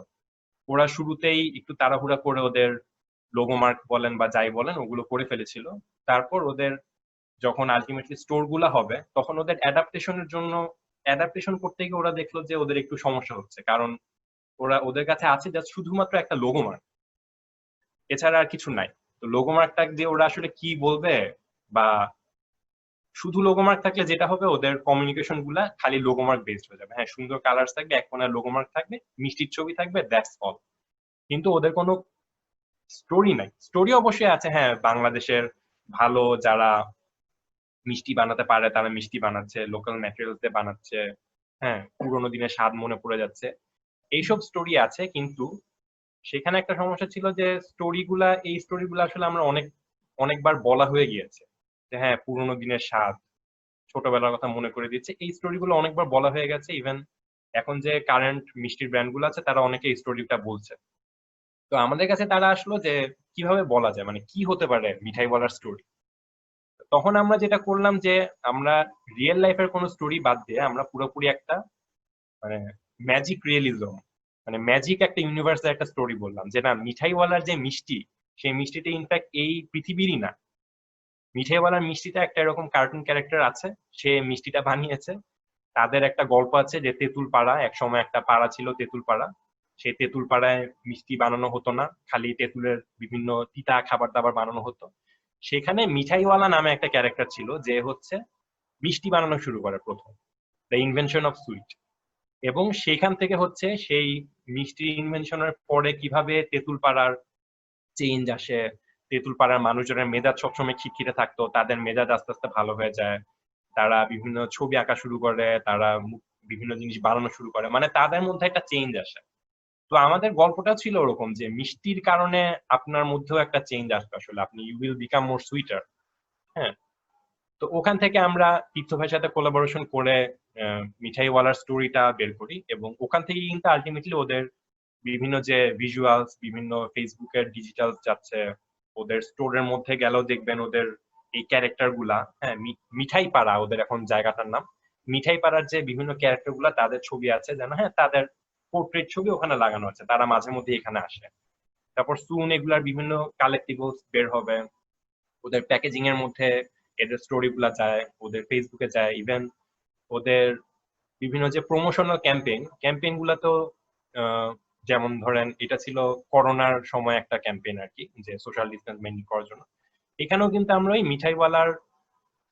ওরা শুরুতেই একটু তাড়াহুড়া করে ওদের লোগো মার্ক বলেন বা যাই বলেন ওগুলো করে ফেলেছিল। তারপর ওদের যখন আলটিমেটলি স্টোর গুলা হবে তখন ওদের অ্যাডাপ্টেশনের জন্য অ্যাডাপ্টেশন করতে গিয়ে ওরা দেখলো যে ওদের একটু সমস্যা হচ্ছে, কারণ ওদের কাছে আছে জাস্ট শুধুমাত্র একটা লোগো মার্ক, এছাড়া আর কিছু নাই। তো লোগো মার্কটা দিয়ে ওরা আসলে কি বলবে, বা শুধু লোগো মার্ক থাকলে যেটা হবে ওদের কমিউনিকেশন গুলা খালি লোগো মার্ক বেসড হয়ে যাবে। হ্যাঁ, সুন্দর কালার্স থাকবে, এক কোণায় লোগো মার্ক থাকবে, মিষ্টির ছবি থাকবে, দ্যাটস অল। কিন্তু ওদের কোনো স্টোরি নাই। স্টোরি অবশ্যই আছে, হ্যাঁ, বাংলাদেশের ভালো যারা মিষ্টি বানাতে পারে তারা মিষ্টি বানাচ্ছে, লোকাল ম্যাটেরিয়ালস দিয়ে বানাচ্ছে, হ্যাঁ, পুরোনো দিনের স্বাদ মনে পড়ে যাচ্ছে, এইসব স্টোরি আছে। কিন্তু সেখানে একটা সমস্যা ছিল যে এই স্টোরিগুলা আসলে আমরা অনেকবার বলা হয়ে গিয়েছে, যে হ্যাঁ পুরোনো দিনের স্বাদ, ছোটবেলার কথা মনে করে দিচ্ছে, এই স্টোরিগুলো অনেকবার বলা হয়ে গেছে। ইভেন এখন যে কারেন্ট মিষ্টির ব্র্যান্ডগুলো আছে তারা অনেকে এই স্টোরিটা বলছে। তো আমাদের কাছে তারা আসলো যে কিভাবে বলা যায়, মানে কি হতে পারে মিঠাই বলার স্টোরি। তখন আমরা যেটা করলাম যে আমরা রিয়েল লাইফের কোনো স্টোরি বাদ দিয়ে আমরা পুরোপুরি একটা মানে ম্যাজিক রিয়েলিজম, মানে ম্যাজিক একটা ইউনিভার্সের একটা স্টোরি বললাম, যে না মিঠাইওয়ালার যে মিষ্টি, সেই মিষ্টিটা ইনফ্যাক্ট এই পৃথিবীরই না। মিঠাইওয়ালার মিষ্টিটা একটা এরকম কার্টুন ক্যারেক্টার আছে, সে মিষ্টিটা বানিয়েছে। তাদের একটা গল্প আছে যে তেঁতুল পাড়া, এক সময় একটা পাড়া ছিল তেঁতুল পাড়া, সেই তেঁতুল পাড়ায় মিষ্টি বানানো হতো না, খালি তেঁতুলের বিভিন্ন তিতা খাবার দাবার বানানো হতো। সেখানে মিঠাইওয়ালা নামে একটা ক্যারেক্টার ছিল যে হচ্ছে মিষ্টি বানানো শুরু করে প্রথম, দ্য ইনভেনশন অফ সুইট। এবং সেখান থেকে হচ্ছে সেই মিষ্টি ইনভেনশনের পরে কিভাবে তেঁতুল পাড়ার চেঞ্জ আসে, তেঁতুল পাড়ার মানুষজনের মেজাজ সবসময় খিটখিটে থাকতো, তাদের মেজাজ আস্তে আস্তে ভালো হয়ে যায়, তারা বিভিন্ন ছবি আঁকা শুরু করে, তারা বিভিন্ন জিনিস বানানো শুরু করে, মানে তাদের মধ্যে একটা চেঞ্জ আসে। তো আমাদের গল্পটা ছিল ওরকম যে মিষ্টির কারণে আপনার মধ্যেও একটা চেঞ্জ আসবে, আসলে আপনি you will become more sweeter. হ্যাঁ, তো ওখান থেকে আমরা তীর্থ ভাইয়ের সাথে কোলাবোরেশন করে মিঠাইওয়ালার স্টোরিটা বের করি, এবং ওখান থেকে কিন্তু আলটিমেটলি ওদের বিভিন্ন যে ভিজুয়ালস, বিভিন্ন ফেসবুকের ডিজিটাল যাচ্ছে, ওদের স্টোরের মধ্যে গেলেও দেখবেন ওদের এই ক্যারেক্টার গুলা, হ্যাঁ, মিঠাই পাড়া ওদের এখন জায়গাটার নাম, মিঠাই পাড়ার যে বিভিন্ন ক্যারেক্টার গুলা তাদের ছবি আছে যেন, হ্যাঁ, তাদের পোর্ট্রেট ছবি ওখানে লাগানো আছে, তারা মাঝে মধ্যে এখানে আসে। তারপর সুন এগুলার বিভিন্ন কালেক্টিবলস বের হবে, ওদের প্যাকেজিং এর মধ্যে এদের স্টোরি গুলা যায়, ওদের ফেসবুকে যায়, ইভেন ওদের বিভিন্ন যে প্রমোশনাল ক্যাম্পেইন গুলা তো যেমন ধরেন এটা ছিল করোনার সময় একটা ক্যাম্পেইন আর কি, যে সোশ্যাল ডিস্টেন্স মেনটেন করার জন্য। এখানেও কিন্তু আমরা ওই মিঠাইওয়ালার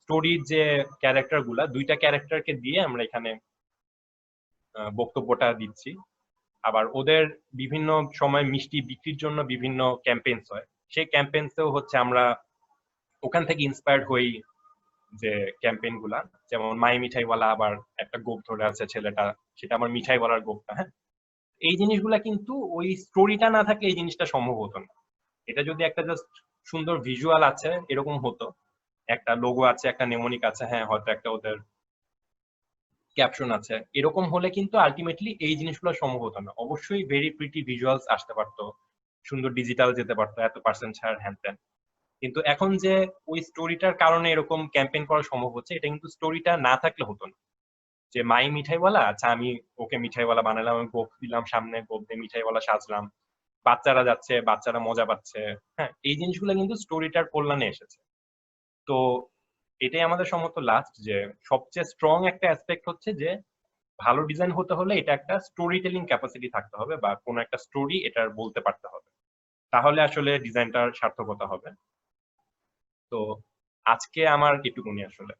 স্টোরির যে ক্যারেক্টার গুলা, দুইটা ক্যারেক্টারকে দিয়ে আমরা এখানে বক্তব্যটা দিচ্ছি। আবার ওদের বিভিন্ন সময় মিষ্টি বিক্রির জন্য বিভিন্ন ক্যাম্পেইনস হয়, সেই ক্যাম্পেইনসেও হচ্ছে আমরা ওখান থেকে ইন্সপায়ার্ড হই যে ক্যাম্পেইন গুলা, যেমন মাই মিঠাইওয়ালা, আবার একটা গোপ ধরে আছে ছেলেটা, সেটা আমার মিঠাইওয়ালার গোপটা। হ্যাঁ, এই জিনিসগুলা কিন্তু ওই স্টোরিটা না থাকলে এই জিনিসটা সম্ভব হতো না। এটা যদি একটা জাস্ট সুন্দর ভিজুয়াল আছে এরকম হতো, একটা লোগো আছে, একটা নেমোনিক আছে, হ্যাঁ হয়তো একটা ওদের ক্যাপশন আছে, এরকম হলে কিন্তু আলটিমেটলি এই জিনিসগুলো সম্ভব হতো না। অবশ্যই ভেরি প্রিটি ভিজুয়ালস আসতে পারতো, সুন্দর ডিজিটাল যেতে পারতো, এত পার্সেন্ট ছাড় হ্যান ত্যান। কিন্তু এখন যে ওই স্টোরিটার কারণে এরকম ক্যাম্পেইন করা সম্ভব হচ্ছে, এটা কিন্তু স্টোরিটা না থাকলে হতো না। যে মাই মিঠাইওয়ালা, আচ্ছা আমি ওকে মিঠাইওয়ালা বানালাম, আমি গোপ দিলাম সামনে, গোপ দিয়ে মিঠাইওয়ালা সাজলাম, বাচ্চারা যাচ্ছে, বাচ্চারা মজা পাচ্ছে, হ্যাঁ এই জিনিসগুলো কিন্তু স্টোরিটার কল্যাণে এসেছে। তো এটাই আমাদের সম্মত লাস্ট, যে সবচেয়ে স্ট্রং একটা অ্যাসপেক্ট হচ্ছে যে ভালো ডিজাইন হতে হলে এটা একটা স্টোরি টেলিং ক্যাপাসিটি থাকতে হবে, বা কোনো একটা স্টোরি এটার বলতে পারতে হবে, তাহলে আসলে ডিজাইনটার সার্থকতা হবে। তো আজকে আমার এটুকুনি আসলে।